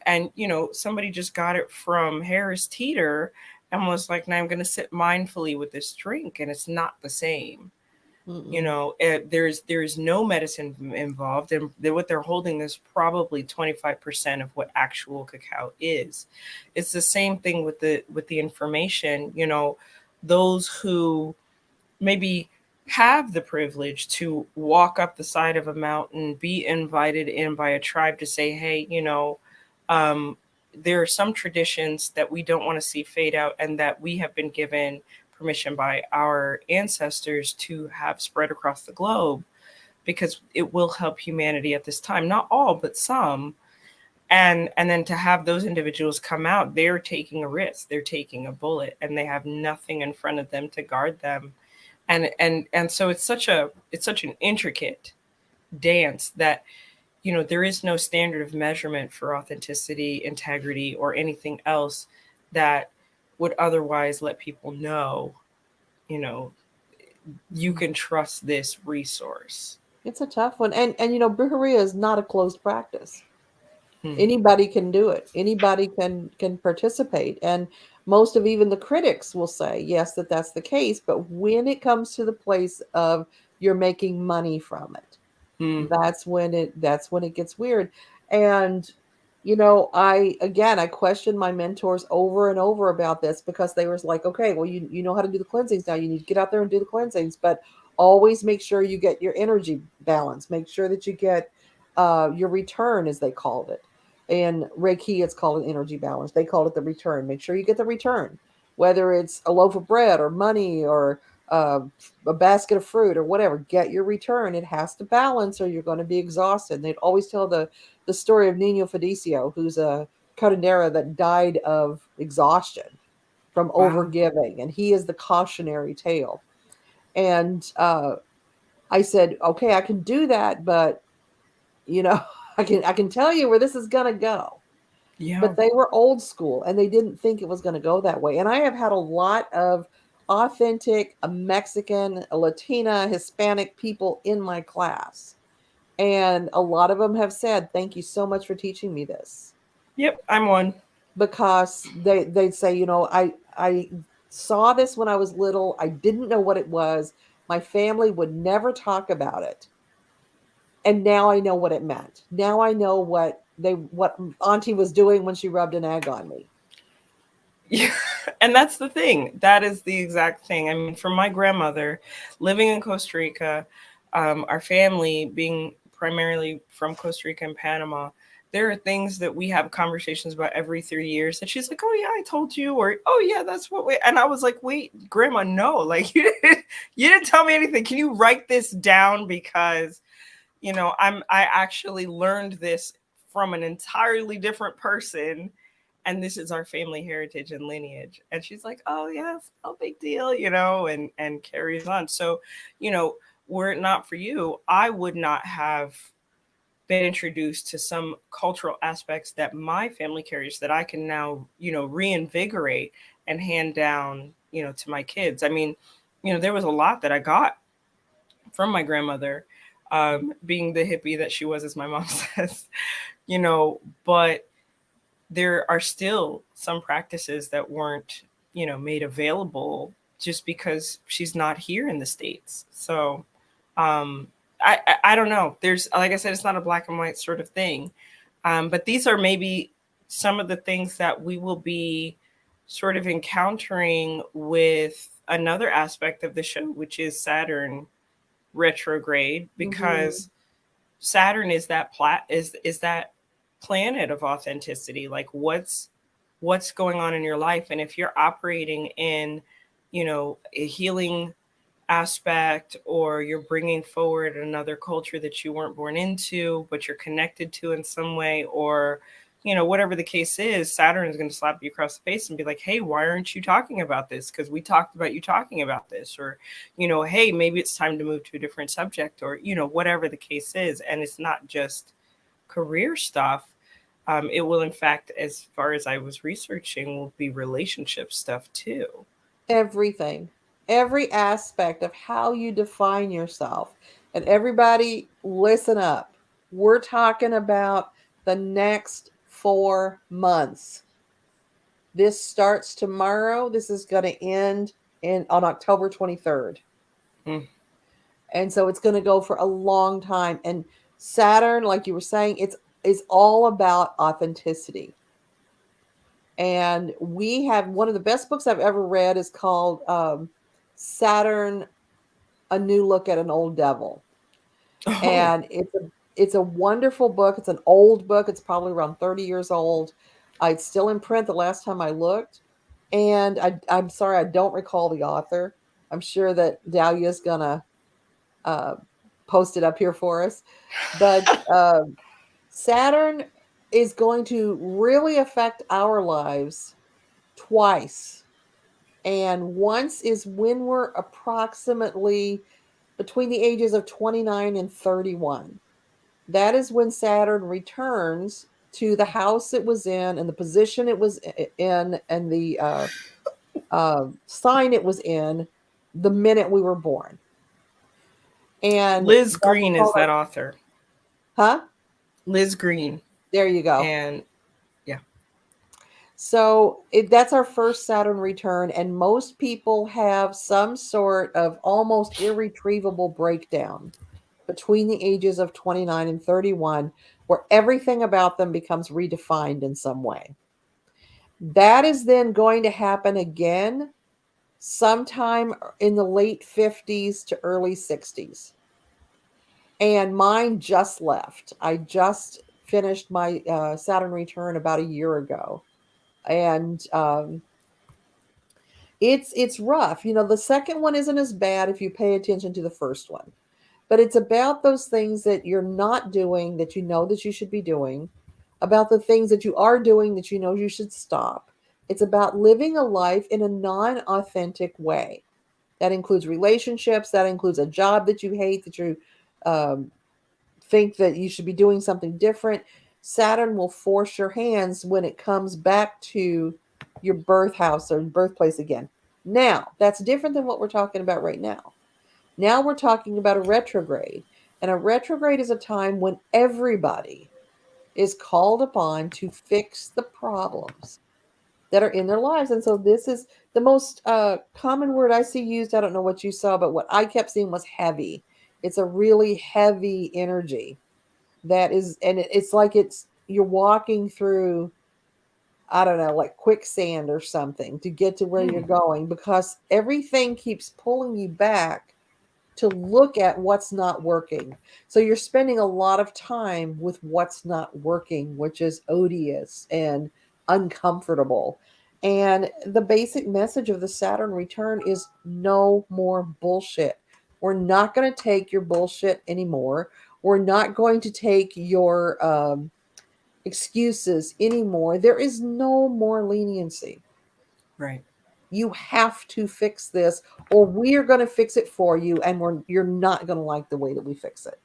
somebody just got it from Harris Teeter and was like, "Now I'm going to sit mindfully with this drink," and it's not the same. Mm-mm. There's no medicine involved, and what they're holding is probably 25% of what actual cacao is. It's the same thing with the information. Those who maybe have the privilege to walk up the side of a mountain, be invited in by a tribe to say, hey, um, there are some traditions that we don't want to see fade out, and that we have been given permission by our ancestors to have spread across the globe, because it will help humanity at this time. Not all, but some. And then to have those individuals come out, they're taking a risk, they're taking a bullet, and they have nothing in front of them to guard them. And so it's such an intricate dance that there is no standard of measurement for authenticity, integrity, or anything else that would otherwise let people know, you know you can trust this resource. It's a tough one. And brujeria is not a closed practice. Hmm. Anybody can do it. Anybody can participate. And most of even the critics will say, yes, that's the case. But when it comes to the place of you're making money from it, Hmm. that's when it gets weird. And I questioned my mentors over and over about this, because they were like, okay, well, you know how to do the cleansings now, you need to get out there and do the cleansings, but always make sure you get your energy balance, make sure that you get your return, as they called it. In Reiki, it's called an energy balance. They called it the return. Make sure you get the return, whether it's a loaf of bread or money or uh, a basket of fruit or whatever. Get your return. It has to balance, or you're going to be exhausted. And they'd always tell the story of Nino Fedicio, who's a curandera that died of exhaustion from Wow. overgiving, and he is the cautionary tale. And I said, okay, I can do that, but you know, I can tell you where this is going to go. Yeah. But they were old school, and they didn't think it was going to go that way. And I have had a lot of authentic Mexican, Latina, Hispanic people in my class. And a lot of them have said, thank you so much for teaching me this. Yep, I'm one. Because they'd say, I saw this when I was little. I didn't know what it was. My family would never talk about it. And now I know what it meant. Now I know what Auntie was doing when she rubbed an egg on me. Yeah, and that's the thing. That is the exact thing. I mean, for my grandmother living in Costa Rica, our family being primarily from Costa Rica and Panama, there are things that we have conversations about every 3 years. And she's like, "Oh yeah, I told you," or "Oh yeah, that's what we." And I was like, "Wait, Grandma, no, like you didn't tell me anything. Can you write this down because I actually learned this from an entirely different person, and this is our family heritage and lineage." And she's like, "Oh yes, no big deal," and carries on. So, you know, were it not for you, I would not have been introduced to some cultural aspects that my family carries that I can now, reinvigorate and hand down, to my kids. I mean, there was a lot that I got from my grandmother, being the hippie that she was, as my mom says, but there are still some practices that weren't, made available just because she's not here in the States. So, um, I don't know. There's, like I said, it's not a black and white sort of thing. But these are maybe some of the things that we will be sort of encountering with another aspect of the show, which is Saturn retrograde, Hmm. because Saturn is is that planet of authenticity. Like what's going on in your life, and if you're operating in, a healing aspect, or you're bringing forward another culture that you weren't born into but you're connected to in some way, or whatever the case is, Saturn is going to slap you across the face and be like, "Hey, why aren't you talking about this? Because we talked about you talking about this." Or, "Hey, maybe it's time to move to a different subject," or whatever the case is. And it's not just career stuff. It will, in fact, as far as I was researching, will be relationship stuff too. Everything, every aspect of how you define yourself. And everybody, listen up. We're talking about the next 4 months. This starts tomorrow. This is going to end on October 23rd. Mm. And so it's going to go for a long time. And Saturn, like you were saying, it's all about authenticity. And we have one of the best books I've ever read is called Saturn: A New Look at an Old Devil. Oh, And it's a wonderful book. It's an old book. It's probably around 30 years old. It's still in print the last time I looked. And I'm sorry, I don't recall the author. I'm sure that Dahlia's gonna uh, post it up here for us. But Saturn is going to really affect our lives twice. And once is when we're approximately between the ages of 29 and 31. That is when Saturn returns to the house it was in and the position it was in and the sign it was in the minute we were born. And Liz that's Green is called that author. huh? Liz Green. There you go. And yeah. So that's our first Saturn return, and most people have some sort of almost irretrievable breakdown between the ages of 29 and 31, where everything about them becomes redefined in some way. That is then going to happen again sometime in the late 50s to early 60s. And mine just left. I just finished my Saturn return about a year ago. And it's rough. The second one isn't as bad if you pay attention to the first one. But it's about those things that you're not doing that you know that you should be doing, about the things that you are doing that you know you should stop. It's about living a life in a non-authentic way. That includes relationships, that includes a job that you hate, that you um, think that you should be doing something different. Saturn will force your hands when it comes back to your birth house or birthplace again. Now, that's different than what we're talking about right now. Now we're talking about a retrograde. And a retrograde is a time when everybody is called upon to fix the problems that are in their lives. And so this is the most common word I see used. I don't know what you saw, but what I kept seeing was heavy. It's a really heavy energy that is, and it's like you're walking through I don't know, like quicksand or something to get to where you're Hmm. going, because everything keeps pulling you back to look at what's not working. So you're spending a lot of time with what's not working, which is odious and uncomfortable. And the basic message of the Saturn return is no more bullshit. We're not going to take your bullshit anymore. We're not going to take your excuses anymore. There is no more leniency. Right. You have to fix this, or we're going to fix it for you, and you're not going to like the way that we fix it.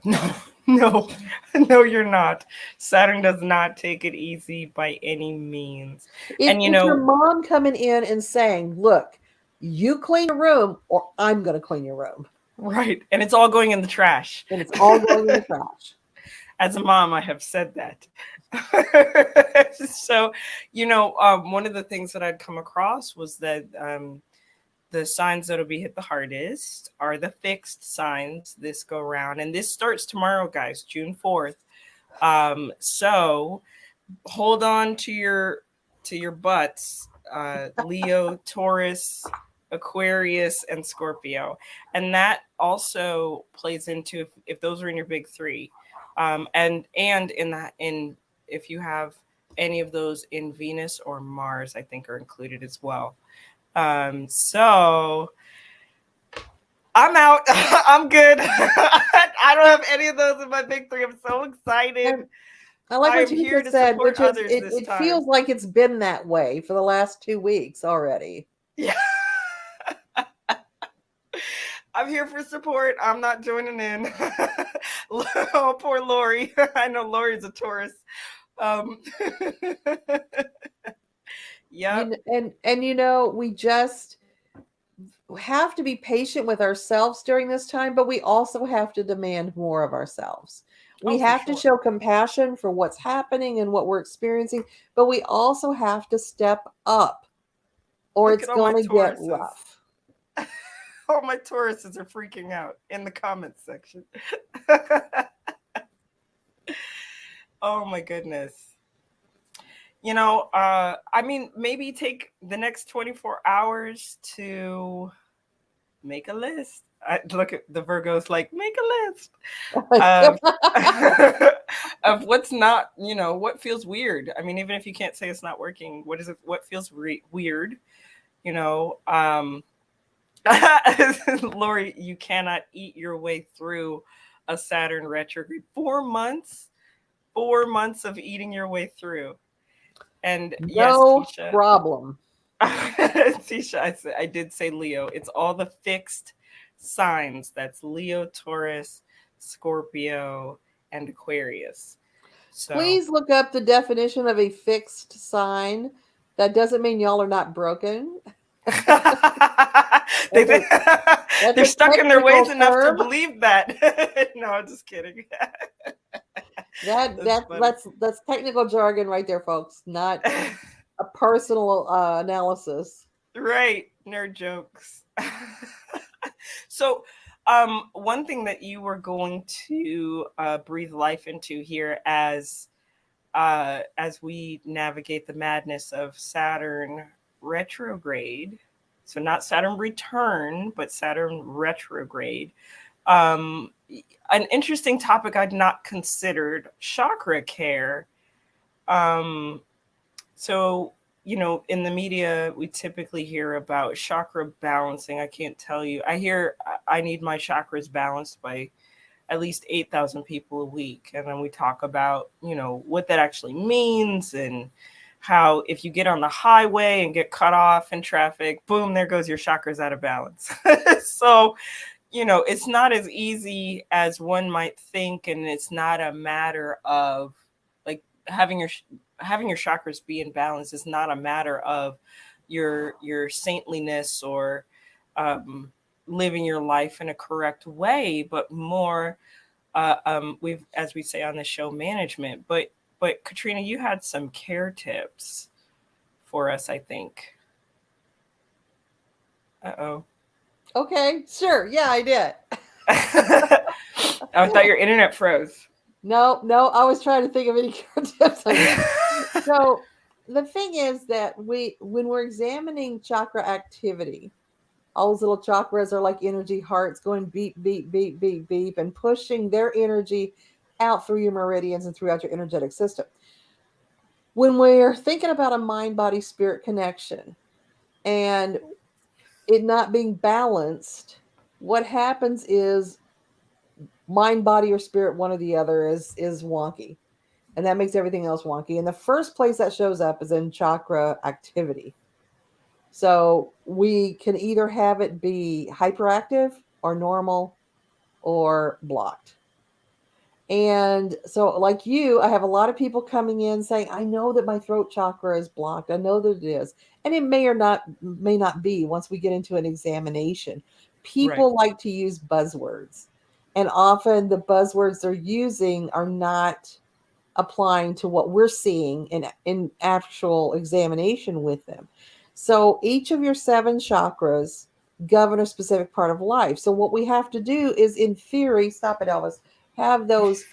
No, no, no, you're not. Saturn does not take it easy by any means. And It's your mom coming in and saying, "Look, you clean your room, or I'm going to clean your room," right. And it's all going in the trash. and it's all going in the trash. As a mom, I have said that. So, one of the things that I'd come across was that the signs that'll be hit the hardest are the fixed signs this go round. And this starts tomorrow, guys, June 4th. So hold on to your butts, Leo, Taurus, Aquarius, and Scorpio. And that also plays into if those are in your big three. And in if you have any of those in Venus or Mars, I think are included as well. So I'm out. I'm good. I don't have any of those in my big three. I'm so excited. And I like I what am you here just to said, support which is others it, this it time. feels like it's been that way for the last 2 weeks already. Yeah. I'm here for support. I'm not joining in. Oh, poor Lori. I know Lori's a Taurus. Um, yep. We just have to be patient with ourselves during this time, but we also have to demand more of ourselves. We Oh, for have to sure. show compassion for what's happening and what we're experiencing, but we also have to step up, or Look it's at all my going to get Tauruses. rough. All my Tauruses are freaking out in the comments section. Oh my goodness. I mean, maybe take the next 24 hours to make a list. Look at the Virgos like, make a list of of what's not, what feels weird. I mean, even if you can't say it's not working, what is it? What feels weird? You know, um, Lori, you cannot eat your way through a Saturn retrograde. 4 months, 4 months of eating your way through. And yes, No Tisha, problem. Tisha, I did say Leo. It's all the fixed signs. That's Leo, Taurus, Scorpio, and Aquarius. So Please look up the definition of a fixed sign. That doesn't mean y'all are not broken. they That's a, that's they're a stuck in their ways technical enough to term. believe that. No, I'm just kidding. That That's that funny. that's technical jargon right there, folks. Not a personal analysis. Right, nerd jokes. So, one thing that you were going to breathe life into here as we navigate the madness of Saturn retrograde. So not Saturn return, but Saturn retrograde. Um, an interesting topic I'd not considered: chakra care. Um, so, in the media, we typically hear about chakra balancing. I can't tell you. I hear I need my chakras balanced by at least 8,000 people a week. And then we talk about, what that actually means and how if you get on the highway and get cut off in traffic, boom, there goes your chakras out of balance. So, it's not as easy as one might think. And it's not a matter of like having your chakras be in balance is not a matter of your saintliness or living your life in a correct way, but more we've, as we say on the show, management. But Katrina, you had some care tips for us, I think. Uh-oh. Okay, sure. Yeah, I did. I thought your internet froze. No, I was trying to think of any tips I got. So the thing is that when we're examining chakra activity, all those little chakras are like energy hearts going beep, beep, beep, beep, beep, and pushing their energy out through your meridians and throughout your energetic system. When we're thinking about a mind, body, spirit connection and it not being balanced, what happens is mind, body, or spirit, one or the other, is wonky. And that makes everything else wonky. And the first place that shows up is in chakra activity. So we can either have it be hyperactive or normal or blocked. And so, like you, I have a lot of people coming in saying, I know that my throat chakra is blocked. I know that it is. And it may not be once we get into an examination. Right. People like to use buzzwords. And often the buzzwords they're using are not applying to what we're seeing in actual examination with them. So each of your seven chakras govern a specific part of life. So what we have to do is, in theory, stop it, Elvis, have those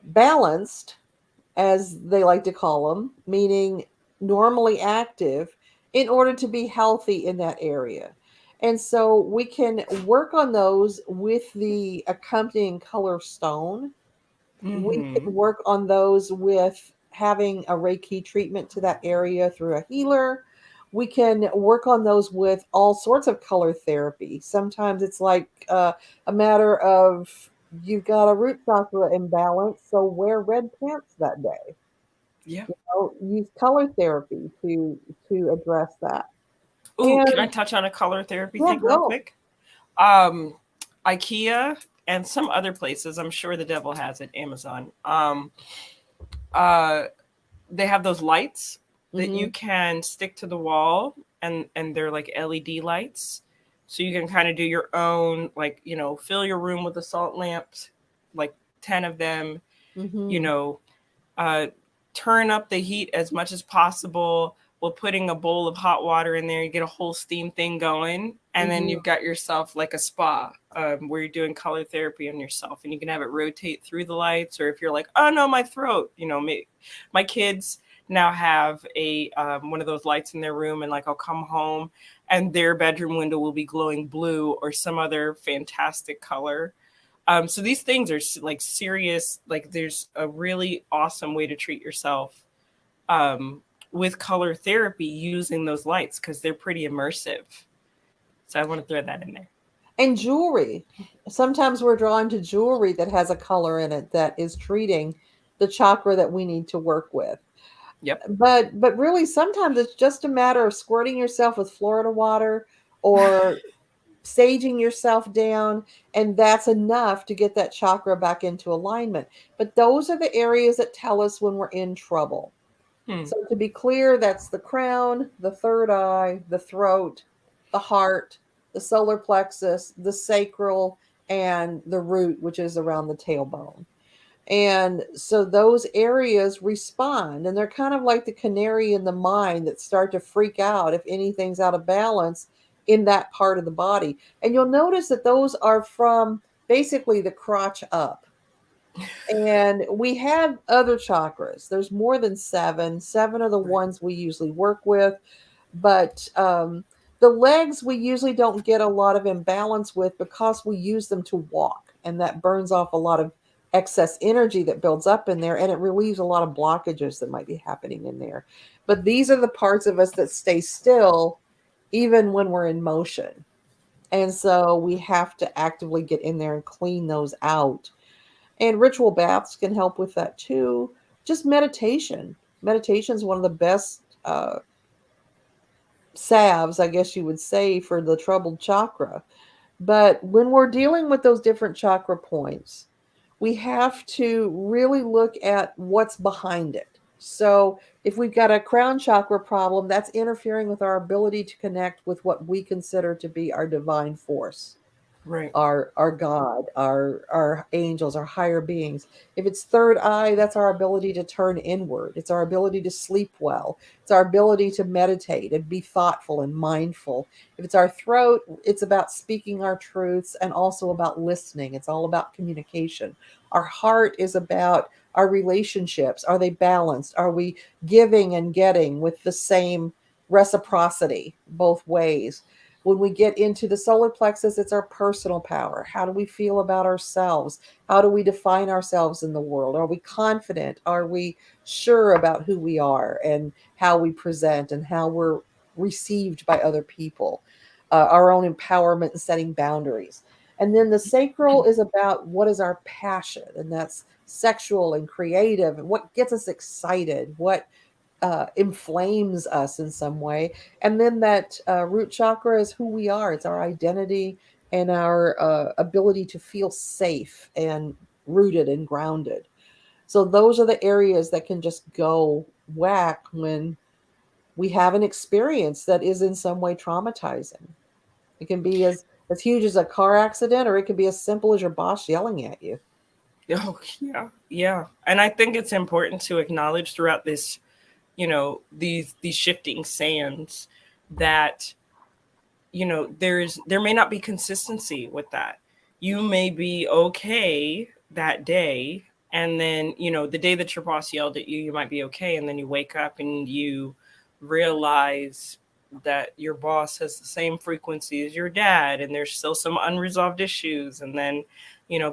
balanced, as they like to call them, meaning normally active, in order to be healthy in that area. And so we can work on those with the accompanying color stone. We Mm-hmm. can work on those with having a Reiki treatment to that area through a healer. We can work on those with all sorts of color therapy. Sometimes it's like a matter of you've got a root chakra imbalance, so wear red pants that day. Yeah. Use color therapy to address that. Ooh, can I And touch on a color therapy yeah, thing real go. quick? Um, IKEA and some other places, I'm sure the devil has it, Amazon. Uh, they have those lights that you Hmm. can stick to the wall, and they're like LED lights. So you can kind of do your own, like, fill your room with a salt lamps, like 10 of them, you Hmm. know, uh, turn up the heat as much as possible while putting a bowl of hot water in there. You get a whole steam thing going, and then Hmm. you've got yourself like a spa, where you're doing color therapy on yourself, and you can have it rotate through the lights. Or if you're like, oh no, my throat, my kids now have a one of those lights in their room, and like I'll come home and their bedroom window will be glowing blue or some other fantastic color. So these things are like serious. Like there's a really awesome way to treat yourself, um, with color therapy using those lights because they're pretty immersive. So I want to throw that in there. And jewelry. Sometimes we're drawn to jewelry that has a color in it that is treating the chakra that we need to work with. Yep. But really sometimes it's just a matter of squirting yourself with Florida water or saging yourself down, and that's enough to get that chakra back into alignment. But those are the areas that tell us when we're in trouble. Hmm. So to be clear, that's the crown, the third eye, the throat, the heart, the solar plexus, the sacral, and the root, which is around the tailbone. And so those areas respond, and they're kind of like the canary in the mine that start to freak out if anything's out of balance in that part of the body. And you'll notice that those are from basically the crotch up. And we have other chakras. There's more than seven. Seven are the Right. ones we usually work with, but the legs we usually don't get a lot of imbalance with because we use them to walk, and that burns off a lot of excess energy that builds up in there, and it relieves a lot of blockages that might be happening in there. But these are the parts of us that stay still even when we're in motion. And so we have to actively get in there and clean those out, and ritual baths can help with that too. Just meditation. Meditation is one of the best salves, I guess you would say, for the troubled chakra. But when we're dealing with those different chakra points, we have to really look at what's behind it. So, if we've got a crown chakra problem, that's interfering with our ability to connect with what we consider to be our divine force. Right. our God, our angels, our higher beings. If it's third eye, that's our ability to turn inward. It's our ability to sleep well. It's our ability to meditate and be thoughtful and mindful. If it's our throat, it's about speaking our truths and also about listening. It's all about communication. Our heart is about our relationships. Are they balanced? Are we giving and getting with the same reciprocity both ways? When we get into the solar plexus, it's our personal power. How do we feel about ourselves? How do we define ourselves in the world? Are we confident? Are we sure about who we are and how we present and how we're received by other people? Our own empowerment and setting boundaries. And then the sacral is about what is our passion, and that's sexual and creative, and what gets us excited, what inflames us in some way. And then that root chakra is who we are. It's our identity and our ability to feel safe and rooted and grounded. So those are the areas that can just go whack when we have an experience that is in some way traumatizing. It can be as huge as a car accident, or it can be as simple as your boss yelling at you. Oh, yeah. Yeah. And I think it's important to acknowledge throughout this, these shifting sands that, there may not be consistency with that. You may be okay that day, and then, the day that your boss yelled at you, you might be okay, and then you wake up and you realize that your boss has the same frequency as your dad, and there's still some unresolved issues, and then,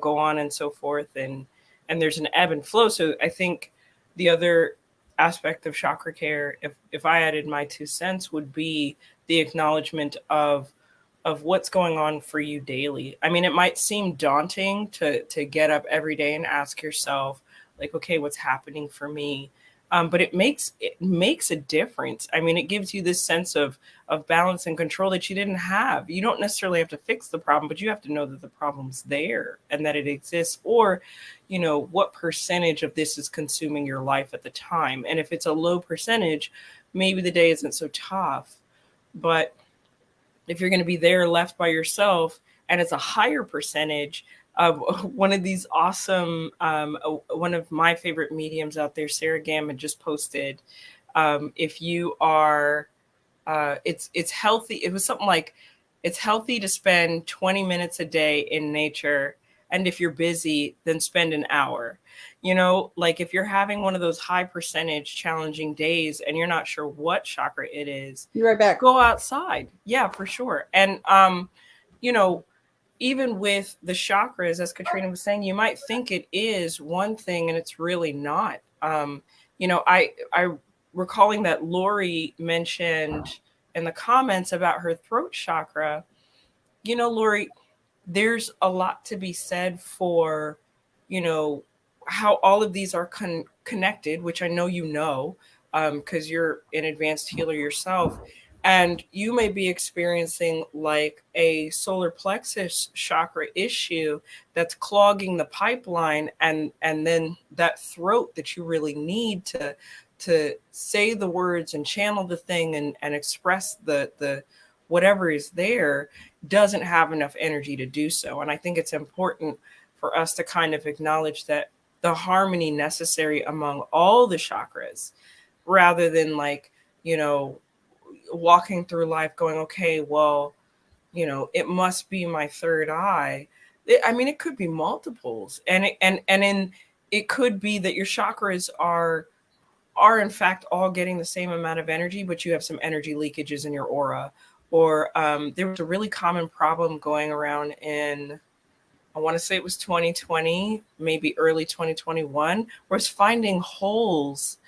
go on and so forth, and there's an ebb and flow. So I think the other aspect of chakra care, if I added my 2 cents, would be the acknowledgement of what's going on for you daily. I mean, it might seem daunting to get up every day and ask yourself, like, okay, what's happening for me? But it makes a difference. I mean, it gives you this sense of balance and control that you didn't have. You don't necessarily have to fix the problem, but you have to know that the problem's there and that it exists, or what percentage of this is consuming your life at the time. And if it's a low percentage, maybe the day isn't so tough. But if you're going to be there left by yourself and it's a higher percentage, one of these awesome, one of my favorite mediums out there, Sarah Gammon, just posted, if you are, it's healthy. It was something like, it's healthy to spend 20 minutes a day in nature. And if you're busy, then spend an hour. Like if you're having one of those high percentage challenging days and you're not sure what chakra it is, Be right back. go outside. Yeah, for sure. And you know, even with the chakras, as Katrina was saying, you might think it is one thing and it's really not. I recalling that Lori mentioned in the comments about her throat chakra. Lori, there's a lot to be said for, you know, how all of these are connected, which I know because you're an advanced healer yourself. And you may be experiencing like a solar plexus chakra issue that's clogging the pipeline, and then that throat that you really need to say the words and channel the thing and express the whatever is there doesn't have enough energy to do so. And I think it's important for us to kind of acknowledge that the harmony necessary among all the chakras, rather than like, you know, walking through life going, okay, well, it must be my third eye. I mean, it could be multiples. And it could be that your chakras are in fact all getting the same amount of energy, but you have some energy leakages in your aura. Or there was a really common problem going around in, I want to say it was 2020, maybe early 2021, was finding holes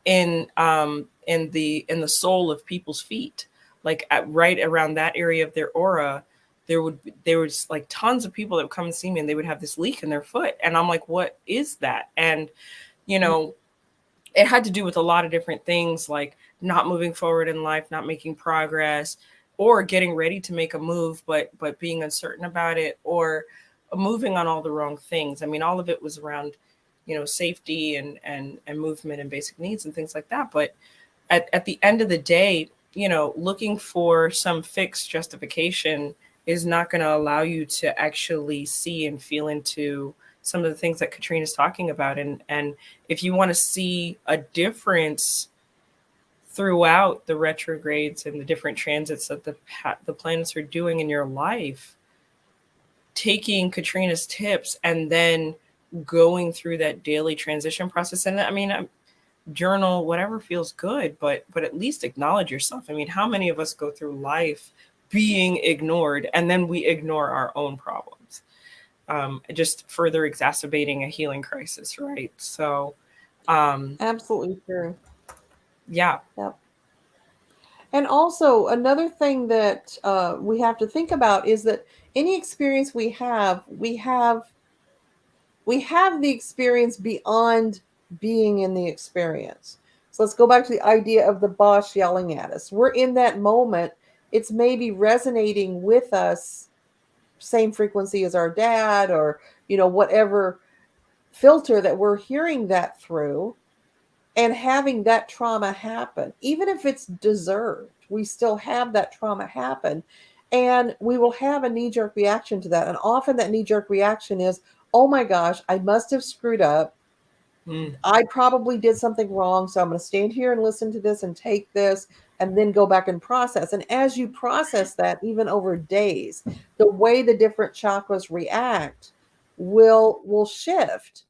in the sole of people's feet, like right around that area of their aura. There was like tons of people that would come and see me, and they would have this leak in their foot, and I'm like, what is that? And you know it had to do with a lot of different things, like not moving forward in life, not making progress, or getting ready to make a move, but being uncertain about it, or moving on all the wrong things. I mean, all of it was around, safety and movement and basic needs and things like that. But at the end of the day, looking for some fixed justification is not going to allow you to actually see and feel into some of the things that Katrina's talking about. And if you want to see a difference throughout the retrogrades and the different transits that the planets are doing in your life, taking Katrina's tips and then going through that daily transition process. And I mean, journal whatever feels good, but at least acknowledge yourself. I mean, how many of us go through life being ignored and then we ignore our own problems, just further exacerbating a healing crisis, right? So Absolutely true. yeah. Yep. And also, another thing that we have to think about is that any experience we have the experience beyond being in the experience. So let's go back to the idea of the boss yelling at us. We're in that moment. It's maybe resonating with us, same frequency as our dad, or whatever filter that we're hearing that through, and having that trauma happen, even if it's deserved, we still have that trauma happen. And we will have a knee jerk reaction to that. And often that knee jerk reaction is, oh my gosh, I must have screwed up. Mm. I probably did something wrong. So I'm going to stand here and listen to this and take this and then go back and process. And as you process that, even over days, the way the different chakras react will shift.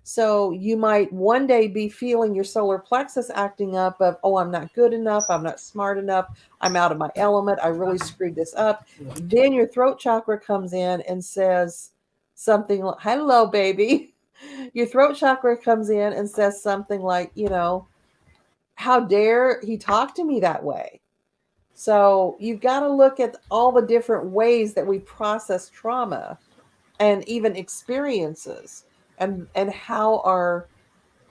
So you might one day be feeling your solar plexus acting up of, oh, I'm not good enough. I'm not smart enough. I'm out of my element. I really screwed this up. Then your throat chakra comes in and says something like, hello, baby. Your throat chakra comes in and says something like, how dare he talk to me that way? So you've got to look at all the different ways that we process trauma and even experiences, and how our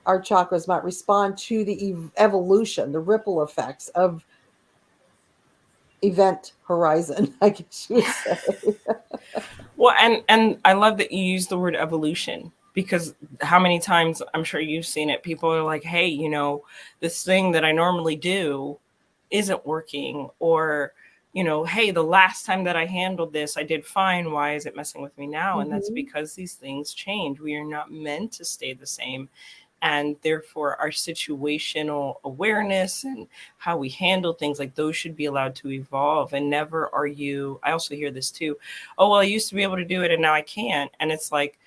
chakras might respond to the evolution, the ripple effects of event horizon, I guess you would say. Well, and I love that you use the word evolution, because how many times, I'm sure you've seen it, people are like, hey, this thing that I normally do isn't working, or hey, the last time that I handled this I did fine, why is it messing with me now? And that's Mm-hmm. because these things change. We are not meant to stay the same, and therefore our situational awareness and how we handle things, like, those should be allowed to evolve. And never are you, I also hear this too, oh well, I used to be able to do it and now I can't. And it's like,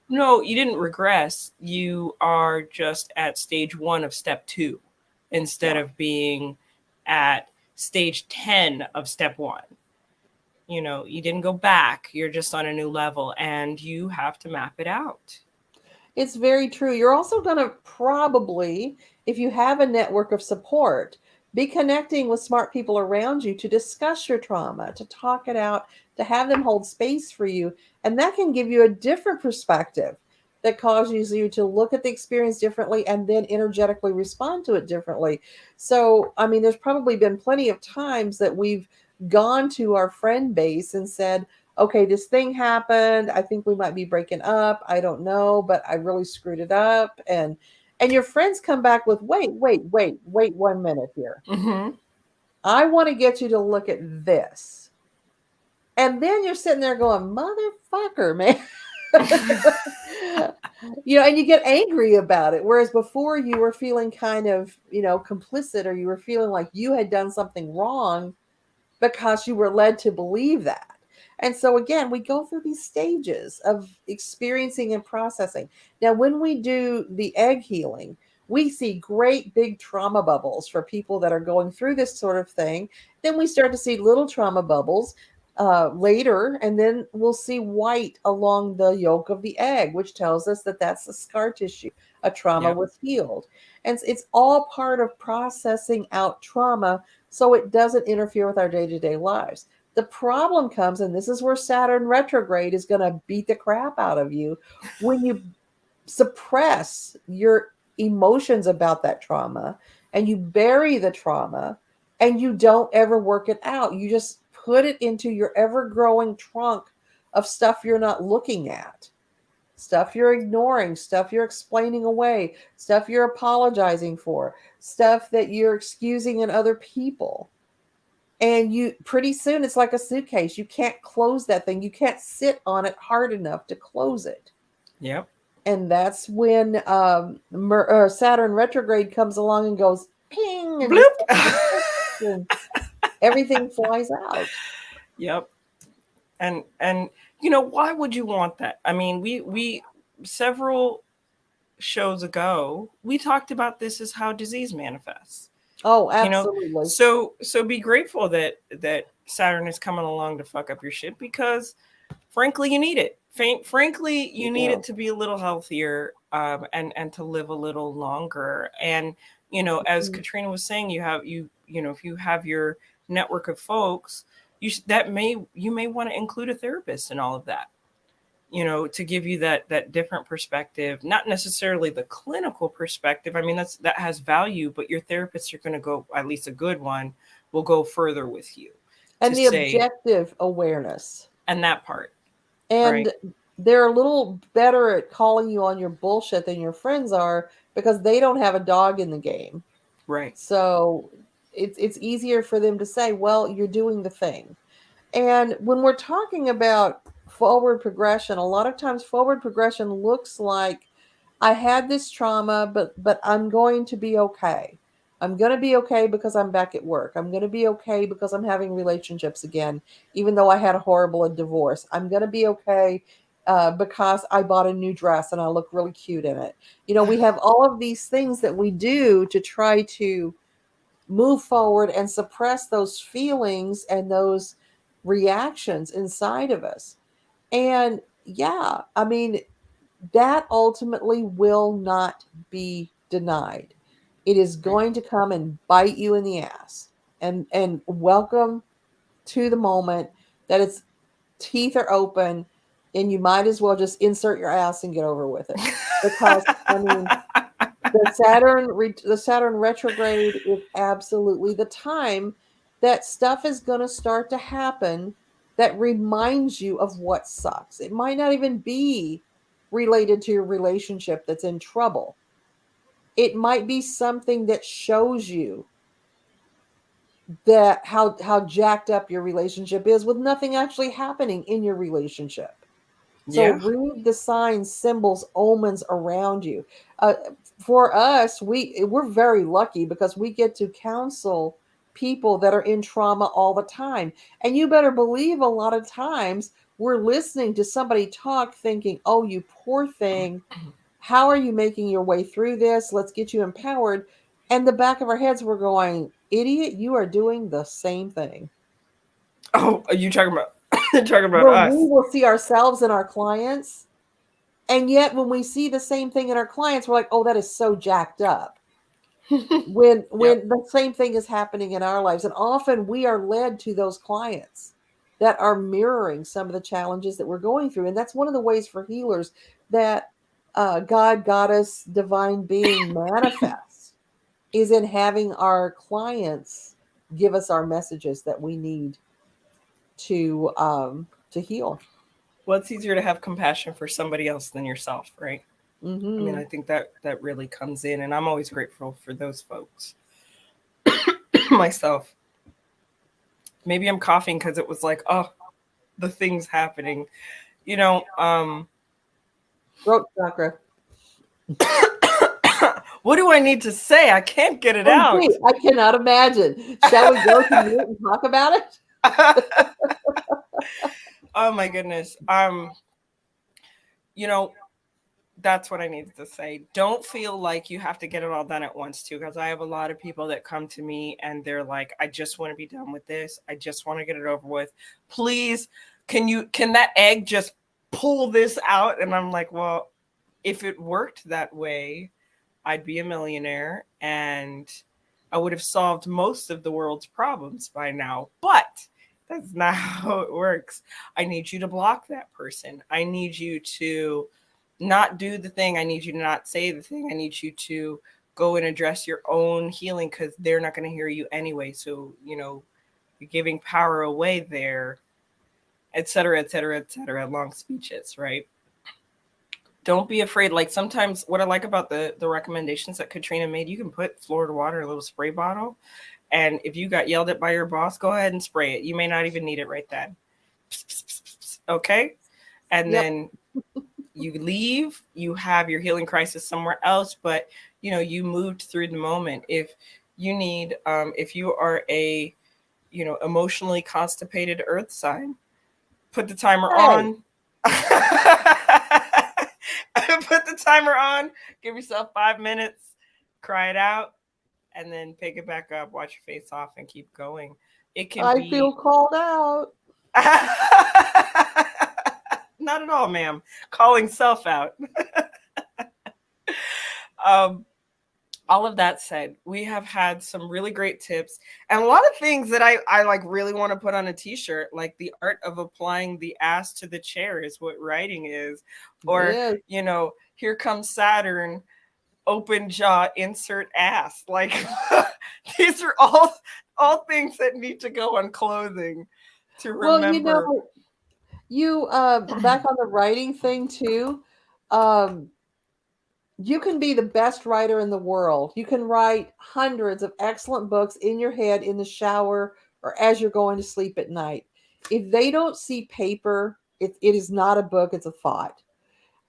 no, you didn't regress, you are just at stage 1 of step 2 instead Yeah. of being at stage 10 of step 1. You didn't go back, you're just on a new level, and you have to map it out. It's very true. You're also going to probably, if you have a network of support, be connecting with smart people around you to discuss your trauma, to talk it out, to have them hold space for you. And that can give you a different perspective that causes you to look at the experience differently and then energetically respond to it differently. So, I mean, there's probably been plenty of times that we've gone to our friend base and said, okay, this thing happened. I think we might be breaking up. I don't know, but I really screwed it up. And your friends come back with, wait 1 minute here. Mm-hmm. I want to get you to look at this. And then you're sitting there going, motherfucker, man. And you get angry about it. Whereas before you were feeling kind of, complicit, or you were feeling like you had done something wrong because you were led to believe that. And so, again, we go through these stages of experiencing and processing. Now, when we do the egg healing, we see great big trauma bubbles for people that are going through this sort of thing. Then we start to see little trauma bubbles later, and then we'll see white along the yolk of the egg, which tells us that that's a scar tissue. A trauma Yep. was healed. And it's all part of processing out trauma so it doesn't interfere with our day-to-day lives. The problem comes, and this is where Saturn retrograde is going to beat the crap out of you, when you suppress your emotions about that trauma and you bury the trauma and you don't ever work it out. You just put it into your ever-growing trunk of stuff you're not looking at, stuff you're ignoring, stuff you're explaining away, stuff you're apologizing for, stuff that you're excusing in other people. And you pretty soon it's like a suitcase. You can't close that thing. You can't sit on it hard enough to close it. Yep. And that's when Saturn retrograde comes along and goes ping and just Bloop. and everything flies out. Yep. And why would you want that? I mean, we several shows ago we talked about this as how disease manifests. Oh, You know, absolutely. so be grateful that Saturn is coming along to fuck up your shit, because frankly you need it. Frankly, you need Yeah. it to be a little healthier, and to live a little longer. And as Mhm. Katrina was saying, if you have your network of folks, you may want to include a therapist in all of that, to give you that different perspective, not necessarily the clinical perspective. I mean, that has value, but your therapists are going to go, at least a good one, will go further with you to And the say, objective awareness. and that part, right? And they're a little better at calling you on your bullshit than your friends are because they don't have a dog in the game. Right. So it's easier for them to say, well, you're doing the thing. And when we're talking about forward progression, a lot of times forward progression looks like I had this trauma, but I'm going to be okay. I'm going to be okay because I'm back at work. I'm going to be okay because I'm having relationships again, even though I had a horrible divorce. I'm going to be okay because I bought a new dress and I look really cute in it. We have all of these things that we do to try to move forward and suppress those feelings and those reactions inside of us. And yeah, I mean, that ultimately will not be denied. It is Right. going to come and bite you in the ass. And welcome to the moment that its teeth are open and you might as well just insert your ass and get over with it. Because I mean, the Saturn retrograde is absolutely the time that stuff is going to start to happen that reminds you of what sucks. It might not even be related to your relationship that's in trouble. It might be something that shows you that how jacked up your relationship is with nothing actually happening in your relationship. So Yeah. read the signs, symbols, omens around you. Uh, for us, we're very lucky because we get to counsel people that are in trauma all the time. And you better believe a lot of times we're listening to somebody talk thinking, "Oh, you poor thing. How are you making your way through this? Let's get you empowered." And the back of our heads we're going, "Idiot, you are doing the same thing." Oh, are you talking about talking about Where we us? will see ourselves in our clients. And yet, when we see the same thing in our clients, we're like, "Oh, that is so jacked up." When Yep. when the same thing is happening in our lives, and often we are led to those clients that are mirroring some of the challenges that we're going through, and that's one of the ways for healers that God, Goddess, divine being manifests is in having our clients give us our messages that we need to heal. Well, it's easier to have compassion for somebody else than yourself, right? I mean, Hmm. I think that really comes in, and I'm always grateful for those folks. Myself, maybe I'm coughing because it was like, oh, the things happening. You know, Throat chakra. what do I need to say? I can't get it Oh, out. gee, I cannot imagine. Shall we go to mute and talk about it? Oh my goodness. You know, that's what I needed to say. Don't feel like you have to get it all done at once, too, because I have a lot of people that come to me and they're like, I just want to be done with this. I just want to get it over with. Please, can that egg just pull this out? And I'm like, well, if it worked that way, I'd be a millionaire and I would have solved most of the world's problems by now. But that's not how it works. I need you to block that person. I need you to not do the thing. I need you to not say the thing. I need you to go and address your own healing because they're not going to hear you anyway. So, you're giving power away there, et cetera, et cetera, et cetera. Long speeches, right? Don't be afraid. Like sometimes what I like about the recommendations that Katrina made, you can put Florida water in a little spray bottle And if you got yelled at by your boss, go ahead and spray it. You may not even need it right then. Okay? And Yep. then you leave, you have your healing crisis somewhere else, but you moved through the moment. If you need, if you are a, emotionally constipated earth sign, put the timer Hey, on. Put the timer on, give yourself 5 minutes, cry it out, and then pick it back up, wash your face off, and keep going. It can I feel be. called out. Not at all, ma'am. Calling self out. um, all of that said, we have had some really great tips and a lot of things that I like really want to put on a t-shirt, like the art of applying the ass to the chair is what writing is. Or, Yes. here comes Saturn, open jaw, insert ass. Like these are all things that need to go on clothing to Well, remember. you back on the writing thing too. Um, you can be the best writer in the world. You can write hundreds of excellent books in your head in the shower or as you're going to sleep at night. If they don't see paper, it is not a book, it's a thought.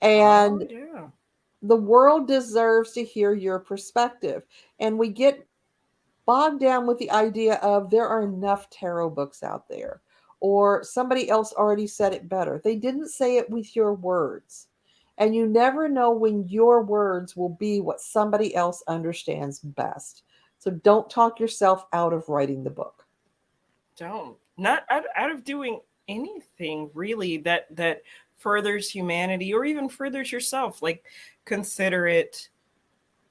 Oh And yeah. the world deserves to hear your perspective. And we get bogged down with the idea of there are enough tarot books out there, or somebody else already said it better. They didn't say it with your words. And you never know when your words will be what somebody else understands best. So don't talk yourself out of writing the book. Don't. Not out of doing anything really that furthers humanity or even furthers yourself. Like, consider it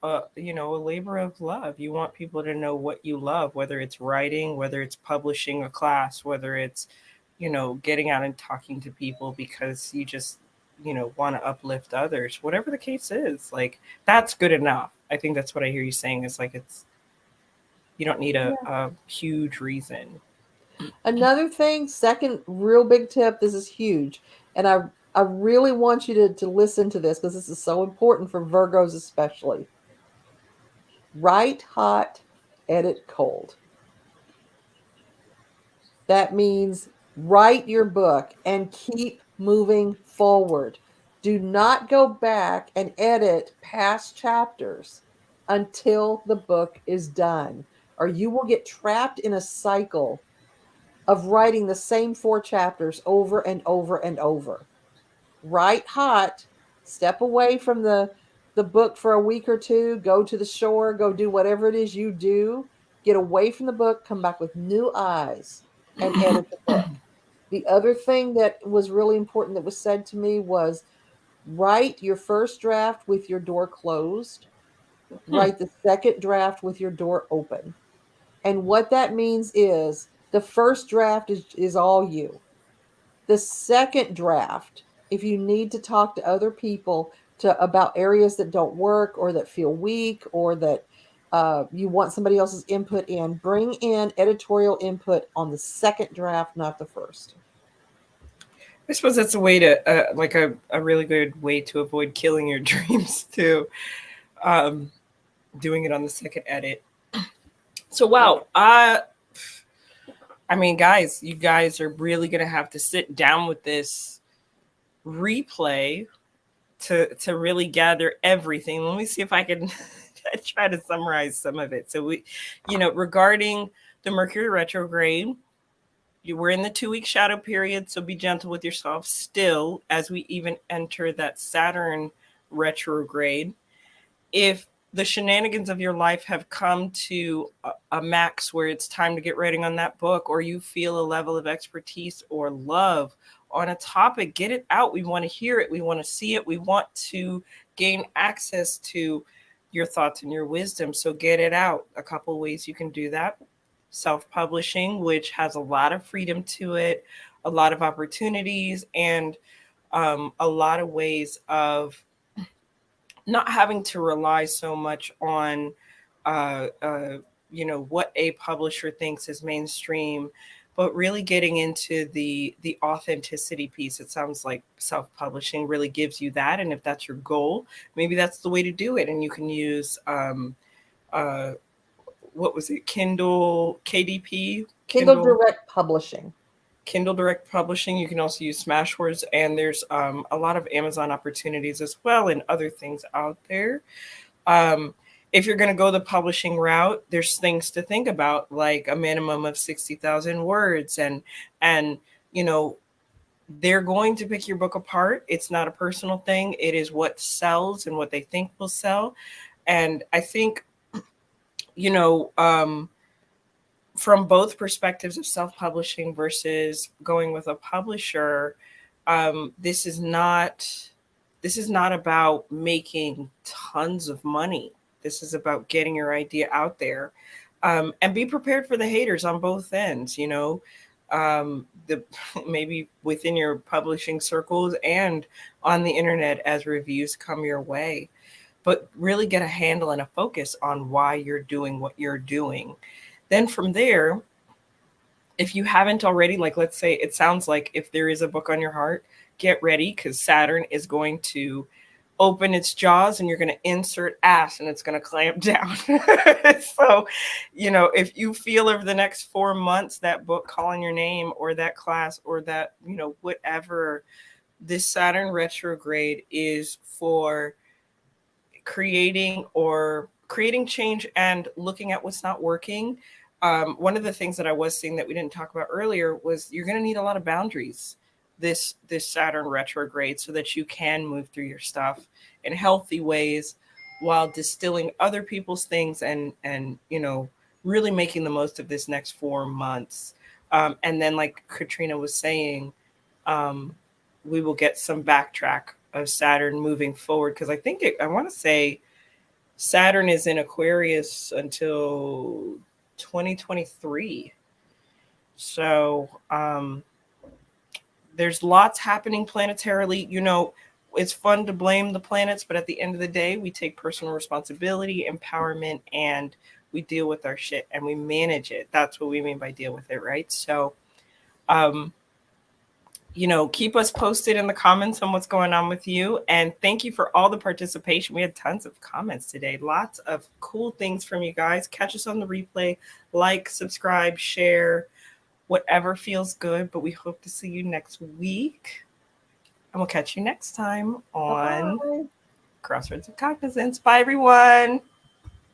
a labor of love. You want people to know what you love, whether it's writing, whether it's publishing a class, whether it's getting out and talking to people because you just want to uplift others, whatever the case is. Like, that's good enough. I think that's what I hear you saying, is like, it's you don't need Yeah. a huge reason. Another thing, second real big tip, this is huge. And I really want you to listen to this because this is so important for Virgos especially. Write hot, edit cold. That means write your book and keep moving forward. Do not go back and edit past chapters until the book is done, or you will get trapped in a cycle of writing the same four chapters over and over and over. Write hot, step away from the book for a week or two, go to the shore, go do whatever it is you do, get away from the book, come back with new eyes and edit the book. The other thing that was really important that was said to me was write your first draft with your door closed, Hmm. write the second draft with your door open. And what that means is the first draft is all you. The second draft, if you need to talk to other people about areas that don't work or that feel weak or that you want somebody else's input in, bring in editorial input on the second draft, not the first. I suppose that's a way to like a really good way to avoid killing your dreams too. Um, Doing it on the second edit. So Yep. wow, I mean, guys, you guys are really gonna have to sit down with this replay to really gather everything. Let me see if I can try to summarize some of it. So regarding the Mercury retrograde, you were in the 2 week shadow period, so be gentle with yourself still as we even enter that Saturn retrograde. If the shenanigans of your life have come to a max where it's time to get writing on that book, or you feel a level of expertise or love on a topic, get it out. We want to hear it. We want to see it. We want to gain access to your thoughts and your wisdom. So get it out. A couple ways you can do that: self publishing, which has a lot of freedom to it, a lot of opportunities, and a lot of ways of not having to rely so much on uh, uh, what a publisher thinks is mainstream, but really getting into the authenticity piece. It sounds like self-publishing really gives you that, and if that's your goal, maybe that's the way to do it. And you can use uh, what was it? Kindle, KDP, Kindle Kindle. Direct Publishing. Kindle Direct Publishing. You can also use Smashwords, and there's a lot of Amazon opportunities as well, and other things out there. Um, if you're going to go the publishing route, there's things to think about, like a minimum of 60,000 words, and you know they're going to pick your book apart. It's not a personal thing. It is what sells and what they think will sell. And I think you know. From both perspectives of self-publishing versus going with a publisher, this is not about making tons of money. This is about getting your idea out there, and be prepared for the haters on both ends. The maybe within your publishing circles and on the internet as reviews come your way, but really get a handle and a focus on why you're doing what you're doing. Then from there, if you haven't already, like let's say it sounds like if there is a book on your heart, get ready because Saturn is going to open its jaws and you're going to insert ass and it's going to clamp down. So, if you feel over the next 4 months that book calling your name or that class or that, whatever, this Saturn retrograde is for creating change and looking at what's not working. One of the things that I was seeing that we didn't talk about earlier was you're going to need a lot of boundaries this Saturn retrograde so that you can move through your stuff in healthy ways while distilling other people's things and really making the most of this next 4 months. And then, like Katrina was saying, um, we will get some backtrack of Saturn moving forward because I want to say Saturn is in Aquarius until 2023. So there's lots happening planetarily. It's fun to blame the planets, but at the end of the day, we take personal responsibility, empowerment, and we deal with our shit and we manage it. That's what we mean by deal with it, right? So, um, keep us posted in the comments on what's going on with you. And thank you for all the participation. We had tons of comments today, lots of cool things from you guys. Catch us on the replay, like, subscribe, share, whatever feels good. But we hope to see you next week. And we'll catch you next time on Bye. Crossroads of Cognizance. Bye, everyone.